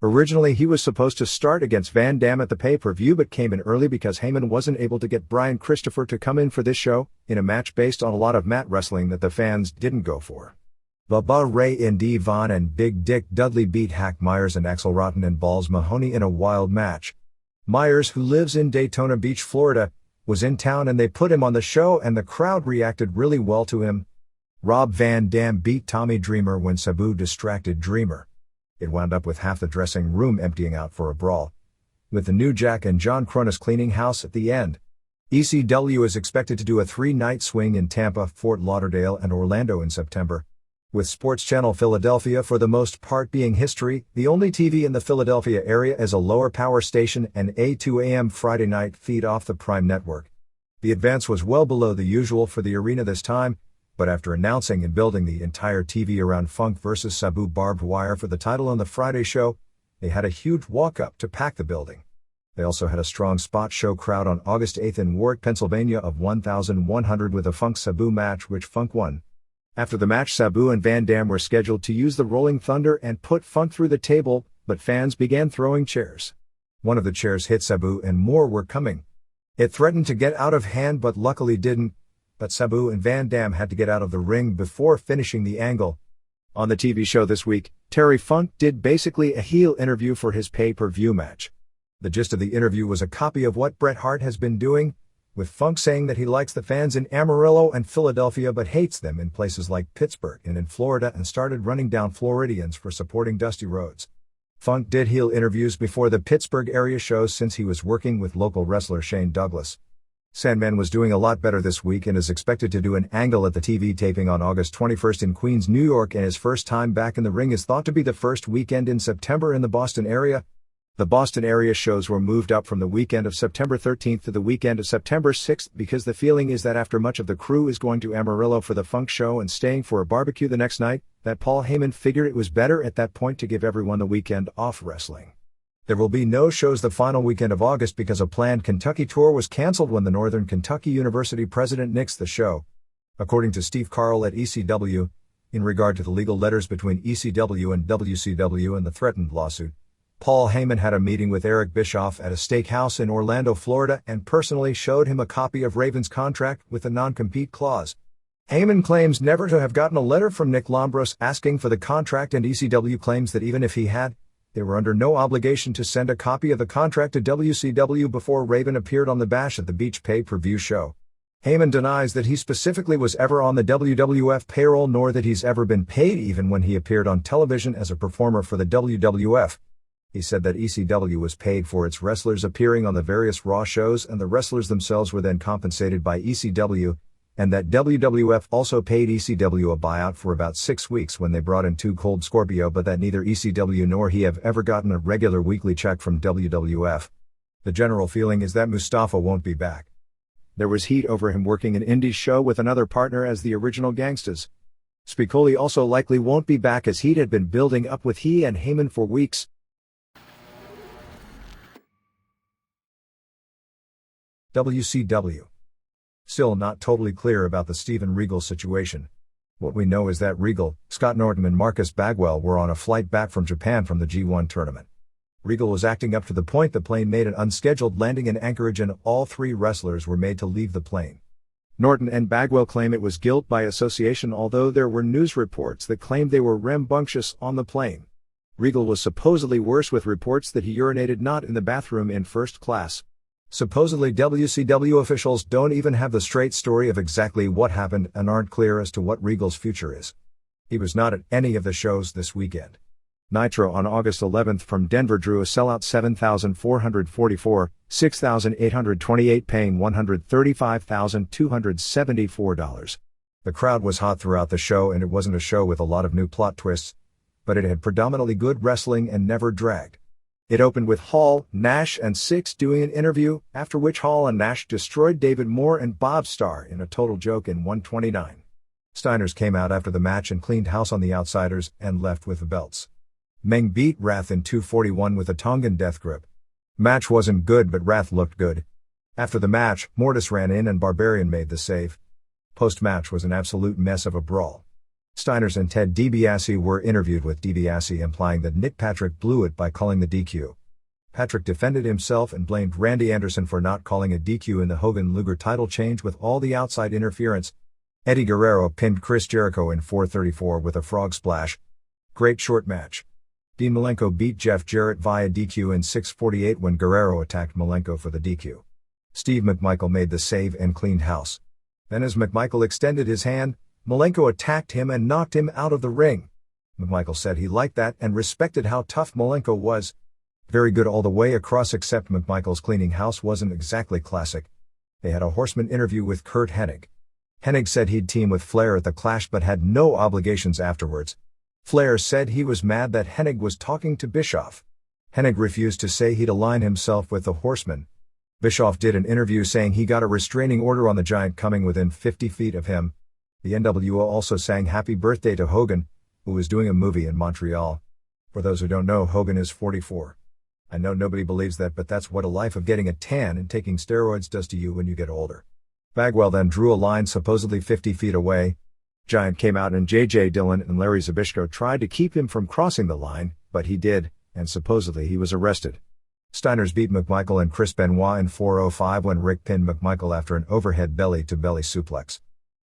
Originally he was supposed to start against Van Dam at the pay-per-view but came in early because Heyman wasn't able to get Brian Christopher to come in for this show, in a match based on a lot of mat wrestling that the fans didn't go for. Bubba Ray and D. Von and Big Dick Dudley beat Hack Myers and Axel Rotten and Balls Mahoney in a wild match. Myers, who lives in Daytona Beach, Florida, was in town and they put him on the show and the crowd reacted really well to him. Rob Van Dam beat Tommy Dreamer when Sabu distracted Dreamer. It wound up with half the dressing room emptying out for a brawl, with the New Jack and John Cronus cleaning house at the end. ECW is expected to do a 3-night swing in Tampa, Fort Lauderdale and Orlando in September, with Sports Channel Philadelphia for the most part being history. The only TV in the Philadelphia area is a lower power station and a 2 a.m. Friday night feed off the Prime network. The advance was well below the usual for the arena this time, but after announcing and building the entire TV around Funk vs. Sabu barbed wire for the title on the Friday show, they had a huge walk-up to pack the building. They also had a strong spot show crowd on August 8th in Warwick, Pennsylvania of 1,100 with a Funk Sabu match which Funk won. After the match, Sabu and Van Dam were scheduled to use the Rolling Thunder and put Funk through the table, but fans began throwing chairs. One of the chairs hit Sabu and more were coming. It threatened to get out of hand but luckily didn't, but Sabu and Van Dam had to get out of the ring before finishing the angle. On the TV show this week, Terry Funk did basically a heel interview for his pay-per-view match. The gist of the interview was a copy of what Bret Hart has been doing, with Funk saying that he likes the fans in Amarillo and Philadelphia but hates them in places like Pittsburgh and in Florida and started running down Floridians for supporting Dusty Rhodes. Funk did heel interviews before the Pittsburgh area shows since he was working with local wrestler Shane Douglas. Sandman was doing a lot better this week and is expected to do an angle at the TV taping on August 21st in Queens, New York, and his first time back in the ring is thought to be the first weekend in September in the Boston area. The Boston area shows were moved up from the weekend of September 13th to the weekend of September 6th because the feeling is that after much of the crew is going to Amarillo for the Funk show and staying for a barbecue the next night, that Paul Heyman figured it was better at that point to give everyone the weekend off wrestling. There will be no shows the final weekend of August because a planned Kentucky tour was canceled when the Northern Kentucky University president nixed the show. According to Steve Carl at ECW, in regard to the legal letters between ECW and WCW and the threatened lawsuit, Paul Heyman had a meeting with Eric Bischoff at a steakhouse in Orlando, Florida, and personally showed him a copy of Raven's contract with a non-compete clause. Heyman claims never to have gotten a letter from Nick Lambros asking for the contract, and ECW claims that even if he had, they were under no obligation to send a copy of the contract to WCW before Raven appeared on the Bash at the Beach pay-per-view show. Heyman denies that he specifically was ever on the WWF payroll nor that he's ever been paid even when he appeared on television as a performer for the WWF. He said that ECW was paid for its wrestlers appearing on the various Raw shows and the wrestlers themselves were then compensated by ECW, and that WWF also paid ECW a buyout for about 6 weeks when they brought in Too Cold Scorpio, but that neither ECW nor he have ever gotten a regular weekly check from WWF. The general feeling is that Mustafa won't be back. There was heat over him working an indie show with another partner as the original Gangstas. Spicoli also likely won't be back as heat had been building up with he and Heyman for weeks. WCW. Still not totally clear about the Steven Regal situation. What we know is that Regal, Scott Norton and Marcus Bagwell were on a flight back from Japan from the G1 tournament. Regal was acting up to the point the plane made an unscheduled landing in Anchorage and all 3 wrestlers were made to leave the plane. Norton and Bagwell claim it was guilt by association, although there were news reports that claimed they were rambunctious on the plane. Regal was supposedly worse, with reports that he urinated not in the bathroom in first class. Supposedly WCW officials don't even have the straight story of exactly what happened and aren't clear as to what Regal's future is. He was not at any of the shows this weekend. Nitro on August 11th from Denver drew a sellout 7,444, 6,828 paying $135,274. The crowd was hot throughout the show and it wasn't a show with a lot of new plot twists, but it had predominantly good wrestling and never dragged. It opened with Hall, Nash and Six doing an interview, after which Hall and Nash destroyed David Moore and Bob Starr in a total joke in 129. Steiners came out after the match and cleaned house on the Outsiders and left with the belts. Meng beat Wrath in 241 with a Tongan death grip. Match wasn't good but Wrath looked good. After the match, Mortis ran in and Barbarian made the save. Post-match was an absolute mess of a brawl. Steiners and Ted DiBiase were interviewed, with DiBiase implying that Nick Patrick blew it by calling the DQ. Patrick defended himself and blamed Randy Anderson for not calling a DQ in the Hogan-Luger title change with all the outside interference. Eddie Guerrero pinned Chris Jericho in 434 with a frog splash. Great short match. Dean Malenko beat Jeff Jarrett via DQ in 648 when Guerrero attacked Malenko for the DQ. Steve McMichael made the save and cleaned house. Then as McMichael extended his hand, Malenko attacked him and knocked him out of the ring. McMichael said he liked that and respected how tough Malenko was. Very good all the way across, except McMichael's cleaning house wasn't exactly classic. They had a Horseman interview with Curt Hennig. Hennig said he'd team with Flair at the Clash but had no obligations afterwards. Flair said he was mad that Hennig was talking to Bischoff. Hennig refused to say he'd align himself with the Horseman. Bischoff did an interview saying he got a restraining order on the Giant coming within 50 feet of him. The NWO also sang happy birthday to Hogan, who was doing a movie in Montreal. For those who don't know, Hogan is 44. I know nobody believes that, but that's what a life of getting a tan and taking steroids does to you when you get older. Bagwell then drew a line supposedly 50 feet away. Giant came out and J.J. Dillon and Larry Zbyszko tried to keep him from crossing the line, but he did, and supposedly he was arrested. Steiners beat McMichael and Chris Benoit in 4:05 when Rick pinned McMichael after an overhead belly-to-belly suplex.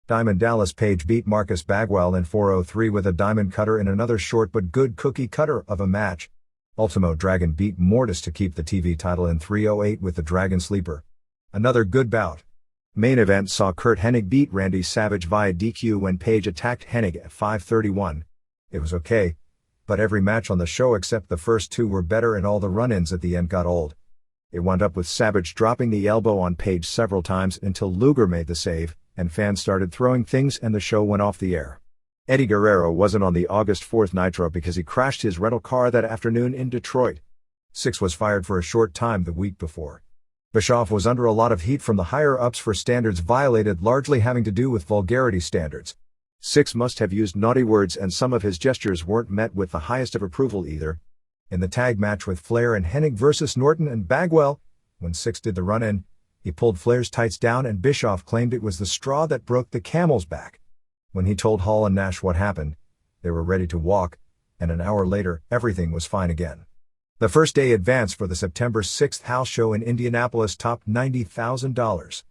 Diamond Dallas Page beat Marcus Bagwell in 4:03 with a diamond cutter in another short but good cookie cutter of a match. Ultimo Dragon beat Mortis to keep the TV title in 3:08 with the Dragon Sleeper. Another good bout. Main event saw Curt Hennig beat Randy Savage via DQ when Page attacked Hennig at 5:31. It was okay, but every match on the show except the first two were better and all the run-ins at the end got old. It wound up with Savage dropping the elbow on Page several times until Luger made the save, and fans started throwing things and the show went off the air. Eddie Guerrero wasn't on the August 4th Nitro because he crashed his rental car that afternoon in Detroit. Six was fired for a short time the week before. Bischoff was under a lot of heat from the higher-ups for standards violated, largely having to do with vulgarity standards. Six must have used naughty words and some of his gestures weren't met with the highest of approval either. In the tag match with Flair and Hennig versus Norton and Bagwell, when Six did the run-in, he pulled Flair's tights down and Bischoff claimed it was the straw that broke the camel's back. When he told Hall and Nash what happened, they were ready to walk, and an hour later, everything was fine again. The first day advance for the September 6th house show in Indianapolis topped $90,000.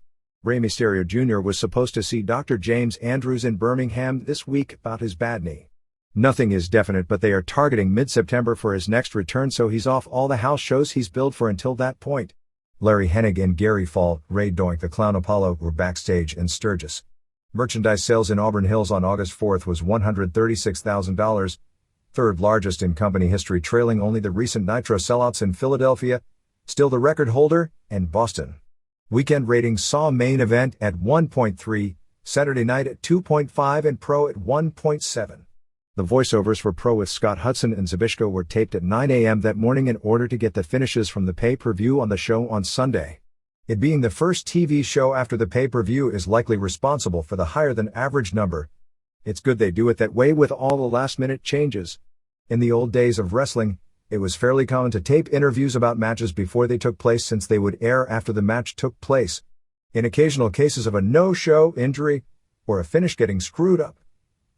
Rey Mysterio Jr. was supposed to see Dr. James Andrews in Birmingham this week about his bad knee. Nothing is definite, but they are targeting mid-September for his next return, so he's off all the house shows he's billed for until that point. Larry Hennig and Gary Fall, Ray Doink the Clown Apollo were backstage in Sturgis. Merchandise sales in Auburn Hills on August 4th was $136,000, third largest in company history, trailing only the recent Nitro sellouts in Philadelphia, still the record holder, and Boston. Weekend ratings saw main event at 1.3, Saturday night at 2.5 and Pro at 1.7. The voiceovers for Pro with Scott Hudson and Zbyszko were taped at 9 a.m. that morning in order to get the finishes from the pay-per-view on the show on Sunday. It being the first TV show after the pay-per-view is likely responsible for the higher-than-average number. It's good they do it that way with all the last-minute changes. In the old days of wrestling, it was fairly common to tape interviews about matches before they took place since they would air after the match took place. In occasional cases of a no-show, injury, or a finish getting screwed up,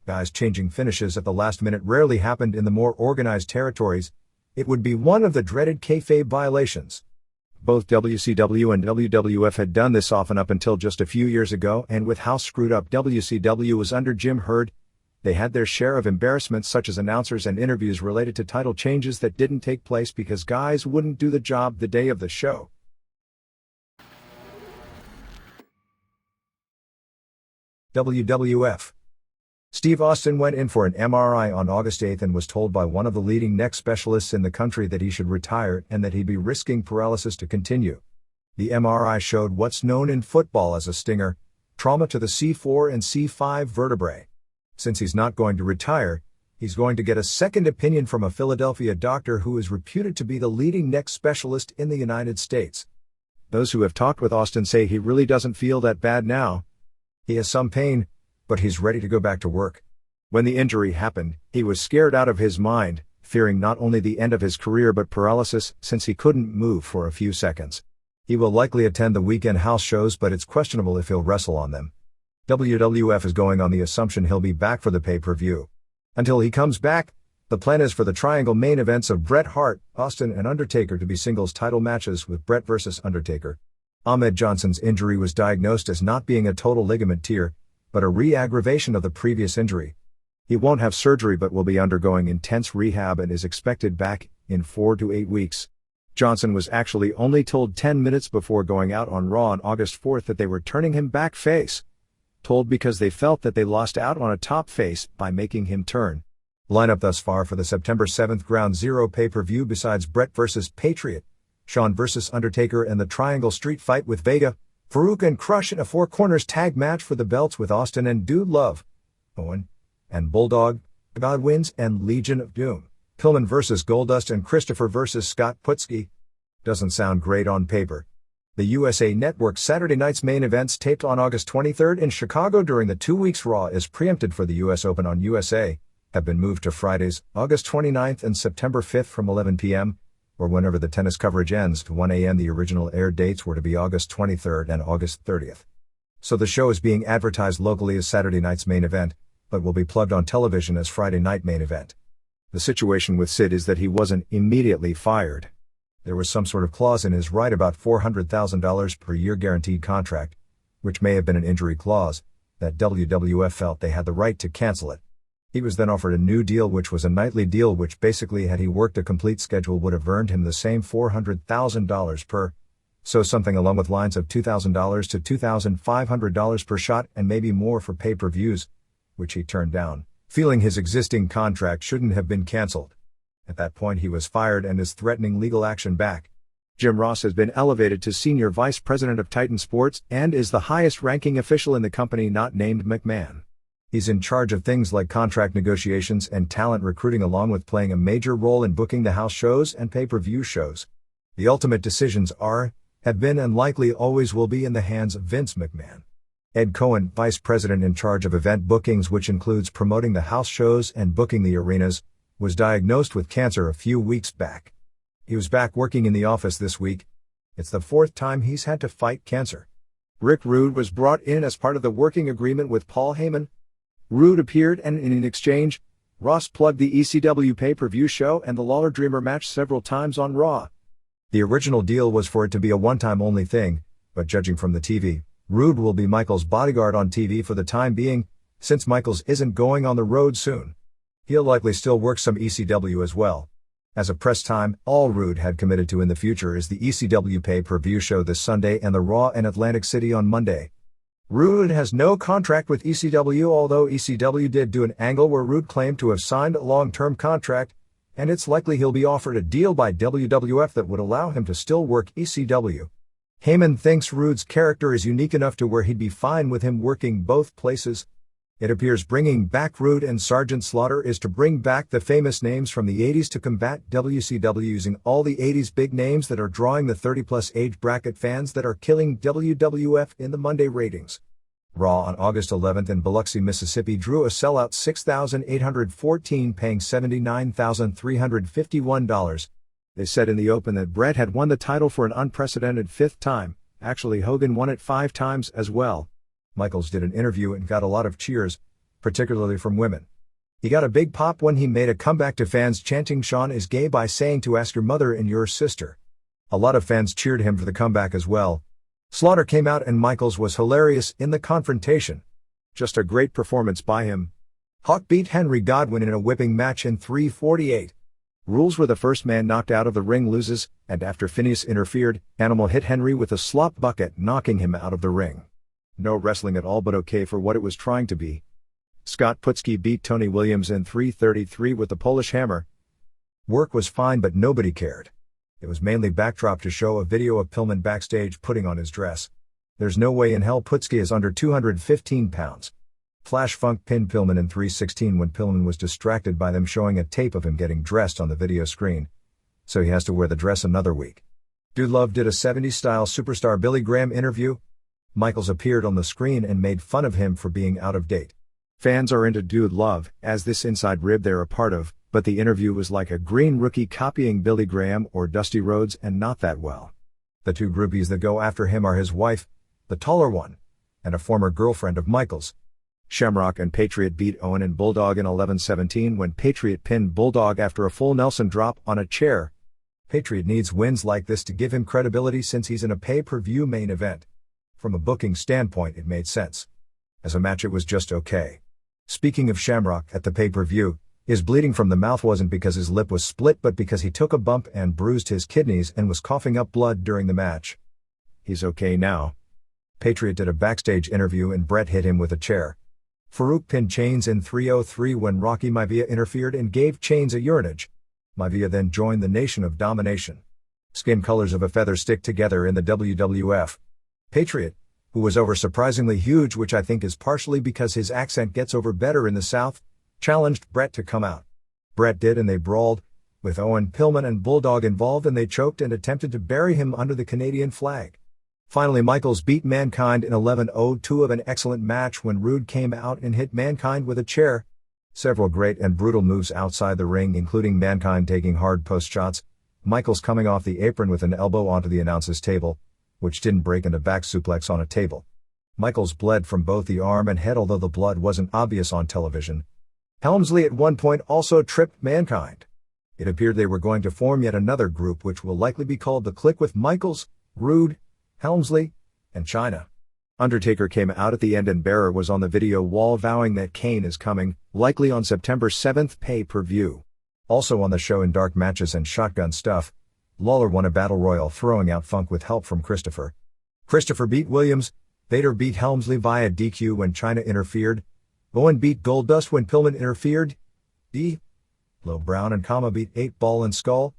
guys changing finishes at the last minute rarely happened in the more organized territories. It would be one of the dreaded kayfabe violations. Both WCW and WWF had done this often up until just a few years ago, and with how screwed up WCW was under Jim Herd, they had their share of embarrassments such as announcers and interviews related to title changes that didn't take place because guys wouldn't do the job the day of the show. WWF. Steve Austin went in for an MRI on August 8th and was told by one of the leading neck specialists in the country that he should retire and that he'd be risking paralysis to continue. The MRI showed what's known in football as a stinger, trauma to the C4 and C5 vertebrae. Since he's not going to retire, he's going to get a second opinion from a Philadelphia doctor who is reputed to be the leading neck specialist in the United States. Those who have talked with Austin say he really doesn't feel that bad now. He has some pain, but he's ready to go back to work. When the injury happened, he was scared out of his mind, fearing not only the end of his career but paralysis since he couldn't move for a few seconds. He will likely attend the weekend house shows, but it's questionable if he'll wrestle on them. WWF is going on the assumption he'll be back for the pay-per-view. Until he comes back, the plan is for the triangle main events of Bret Hart, Austin and Undertaker to be singles title matches with Bret vs. Undertaker. Ahmed Johnson's injury was diagnosed as not being a total ligament tear, but a re-aggravation of the previous injury. He won't have surgery but will be undergoing intense rehab and is expected back in 4 to 8 weeks. Johnson was actually only told 10 minutes before going out on Raw on August 4th that they were turning him back face. Told because they felt that they lost out on a top face by making him turn. Lineup thus far for the September 7th Ground Zero pay-per-view besides Bret vs. Patriot, Shawn vs. Undertaker and the Triangle Street Fight with Vega, Farouk and Crush in a Four Corners tag match for the belts with Austin and Dude Love, Owen and Bulldog, Godwins and Legion of Doom, Pillman vs. Goldust and Christopher vs. Scott Putski. Doesn't sound great on paper. The USA Network Saturday night's main events taped on August 23rd in Chicago during the 2 weeks Raw is preempted for the US Open on USA, have been moved to Fridays, August 29th and September 5th from 11 p.m., or whenever the tennis coverage ends to 1 a.m. The original air dates were to be August 23rd and August 30th. So the show is being advertised locally as Saturday night's main event, but will be plugged on television as Friday night main event. The situation with Sid is that he wasn't immediately fired. There was some sort of clause in his Wright about $400,000 per year guaranteed contract, which may have been an injury clause, that WWF felt they had the right to cancel it. He was then offered a new deal which was a nightly deal which basically had he worked a complete schedule would have earned him the same $400,000 per, so something along with lines of $2,000 to $2,500 per shot and maybe more for pay-per-views, which he turned down, feeling his existing contract shouldn't have been canceled. At that point he was fired and is threatening legal action back. Jim Ross has been elevated to Senior Vice President of Titan Sports and is the highest-ranking official in the company not named McMahon. He's in charge of things like contract negotiations and talent recruiting along with playing a major role in booking the house shows and pay-per-view shows. The ultimate decisions are, have been and likely always will be in the hands of Vince McMahon. Ed Cohen, Vice President in charge of event bookings which includes promoting the house shows and booking the arenas, was diagnosed with cancer a few weeks back. He was back working in the office this week. It's the fourth time he's had to fight cancer. Rick Rude was brought in as part of the working agreement with Paul Heyman. Rude appeared and in exchange, Ross plugged the ECW pay-per-view show and the Lawler Dreamer match several times on Raw. The original deal was for it to be a one-time only thing, but judging from the TV, Rude will be Michaels' bodyguard on TV for the time being, since Michaels isn't going on the road soon. He'll likely still work some ECW as well. As a press time, all Rude had committed to in the future is the ECW pay-per-view show this Sunday and the Raw in Atlantic City on Monday. Rude has no contract with ECW, although ECW did do an angle where Rude claimed to have signed a long-term contract, and it's likely he'll be offered a deal by WWF that would allow him to still work ECW. Heyman thinks Rude's character is unique enough to where he'd be fine with him working both places. It appears bringing back Rude and Sergeant Slaughter is to bring back the famous names from the 80s to combat WCW using all the 80s big names that are drawing the 30-plus age bracket fans that are killing WWF in the Monday ratings. Raw on August 11th in Biloxi, Mississippi drew a sellout 6,814 paying $79,351. They said in the open that Bret had won the title for an unprecedented fifth time. Actually, Hogan won it 5 times as well. Michaels did an interview and got a lot of cheers, particularly from women. He got a big pop when he made a comeback to fans chanting Shawn is gay by saying to ask your mother and your sister. A lot of fans cheered him for the comeback as well. Slaughter came out and Michaels was hilarious in the confrontation. Just a great performance by him. Hawk beat Henry Godwin in a whipping match in 3:48. Rules where the first man knocked out of the ring loses, and after Phineas interfered, Animal hit Henry with a slop bucket knocking him out of the ring. No wrestling at all but okay for what it was trying to be. Scott Putski beat Tony Williams in 3:33 with the Polish Hammer. Work was fine but nobody cared. It was mainly backdrop to show a video of Pillman backstage putting on his dress. There's no way in hell Putski is under 215 pounds. Flash Funk pinned Pillman in 3:16 when Pillman was distracted by them showing a tape of him getting dressed on the video screen. So he has to wear the dress another week. Dude Love did a 70s style superstar Billy Graham interview. Michaels appeared on the screen and made fun of him for being out of date. Fans are into Dude Love, as this inside rib they're a part of, but the interview was like a green rookie copying Billy Graham or Dusty Rhodes and not that well. The 2 groupies that go after him are his wife, the taller one, and a former girlfriend of Michaels. Shamrock and Patriot beat Owen and Bulldog in 11:17 when Patriot pinned Bulldog after a full Nelson drop on a chair. Patriot needs wins like this to give him credibility since he's in a pay-per-view main event. From a booking standpoint it made sense. As a match it was just okay. Speaking of Shamrock at the pay-per-view, His bleeding from the mouth wasn't because his lip was split but because he took a bump and bruised his kidneys and was coughing up blood during the match. He's okay now. Patriot did a backstage interview and Bret hit him with a chair. Farouk pinned Chains in 303 when Rocky Maivia interfered and gave Chains a urinage. Maivia then joined the Nation of Domination. Skin colors of a feather stick together in the WWF. Patriot, who was over surprisingly huge, which I think is partially because his accent gets over better in the South, challenged Bret to come out. Bret did and they brawled, with Owen Pillman and Bulldog involved, and they choked and attempted to bury him under the Canadian flag. Finally, Michaels beat Mankind in 11:02 of an excellent match when Rude came out and hit Mankind with a chair. Several great and brutal moves outside the ring, including Mankind taking hard post shots, Michaels coming off the apron with an elbow onto the announcer's table, which didn't break into back suplex on a table. Michaels bled from both the arm and head, although the blood wasn't obvious on television. Helmsley at one point also tripped Mankind. It appeared they were going to form yet another group which will likely be called the Clique, with Michaels, Rude, Helmsley, and Chyna. Undertaker came out at the end and Bearer was on the video wall vowing that Kane is coming, likely on September 7th pay-per-view. Also on the show in dark matches and shotgun stuff, Lawler won a battle royal throwing out Funk with help from Christopher. Christopher beat Williams, Vader beat Helmsley via DQ when Chyna interfered, Owen beat Goldust when Pillman interfered, Low Brown and Kama beat 8-Ball and Skull,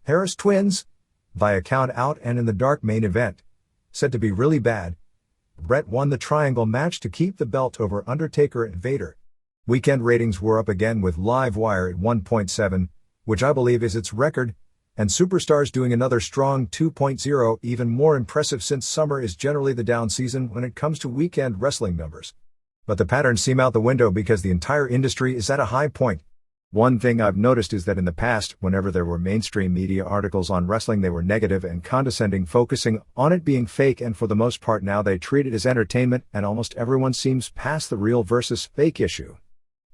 Harris Twins, via count out, and in the dark main event, said to be really bad, Bret won the triangle match to keep the belt over Undertaker and Vader. Weekend ratings were up again with Live Wire at 1.7, which I believe is its record, and Superstars doing another strong 2.0, even more impressive since summer is generally the down season when it comes to weekend wrestling numbers. But the patterns seem out the window because the entire industry is at a high point. One thing I've noticed is that in the past, whenever there were mainstream media articles on wrestling, they were negative and condescending, focusing on it being fake, and for the most part now they treat it as entertainment, and almost everyone seems past the real versus fake issue.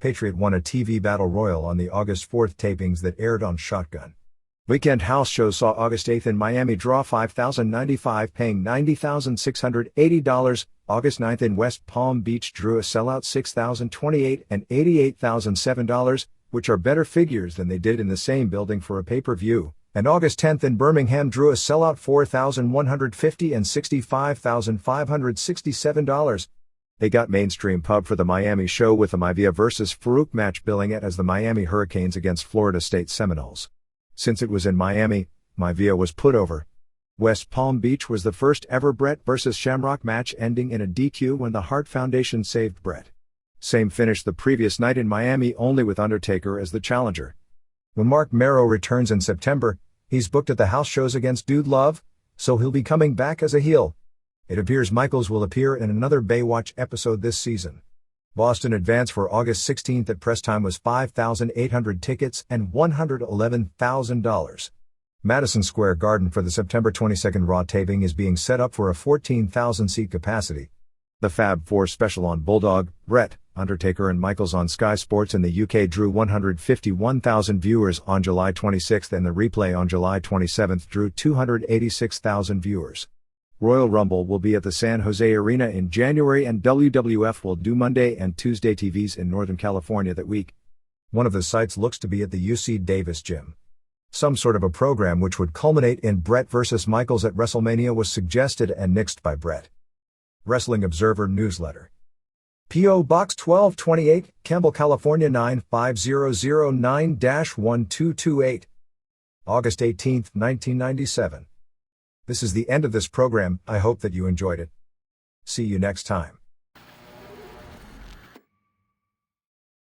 Patriot won a TV battle royal on the August 4th tapings that aired on Shotgun. Weekend house shows saw August 8th in Miami draw 5,095, paying $90,680. August 9th in West Palm Beach drew a sellout $6,028 and $88,007, which are better figures than they did in the same building for a pay-per-view. And August 10th in Birmingham drew a sellout $4,150 and $65,567. They got mainstream pub for the Miami show with the Maivia vs. Farouk match billing it as the Miami Hurricanes against Florida State Seminoles. Since it was in Miami, Maivia was put over. West Palm Beach was the first ever Bret vs. Shamrock match, ending in a DQ when the Hart Foundation saved Bret. Same finish the previous night in Miami, only with Undertaker as the challenger. When Mark Merrow returns in September, he's booked at the house shows against Dude Love, so he'll be coming back as a heel. It appears Michaels will appear in another Baywatch episode this season. Boston advance for August 16th at press time was 5,800 tickets and $111,000. Madison Square Garden for the September 22nd Raw taping is being set up for a 14,000-seat capacity. The Fab Four special on Bulldog, Bret, Undertaker and Michaels on Sky Sports in the UK drew 151,000 viewers on July 26th, and the replay on July 27th drew 286,000 viewers. Royal Rumble will be at the San Jose Arena in January, and WWF will do Monday and Tuesday TVs in Northern California that week. One of the sites looks to be at the UC Davis Gym. Some sort of a program which would culminate in Bret vs. Michaels at WrestleMania was suggested and nixed by Bret. Wrestling Observer Newsletter. P.O. Box 1228, Campbell, California 95009-1228. August 18, 1997. This is the end of this program. I hope that you enjoyed it. See you next time.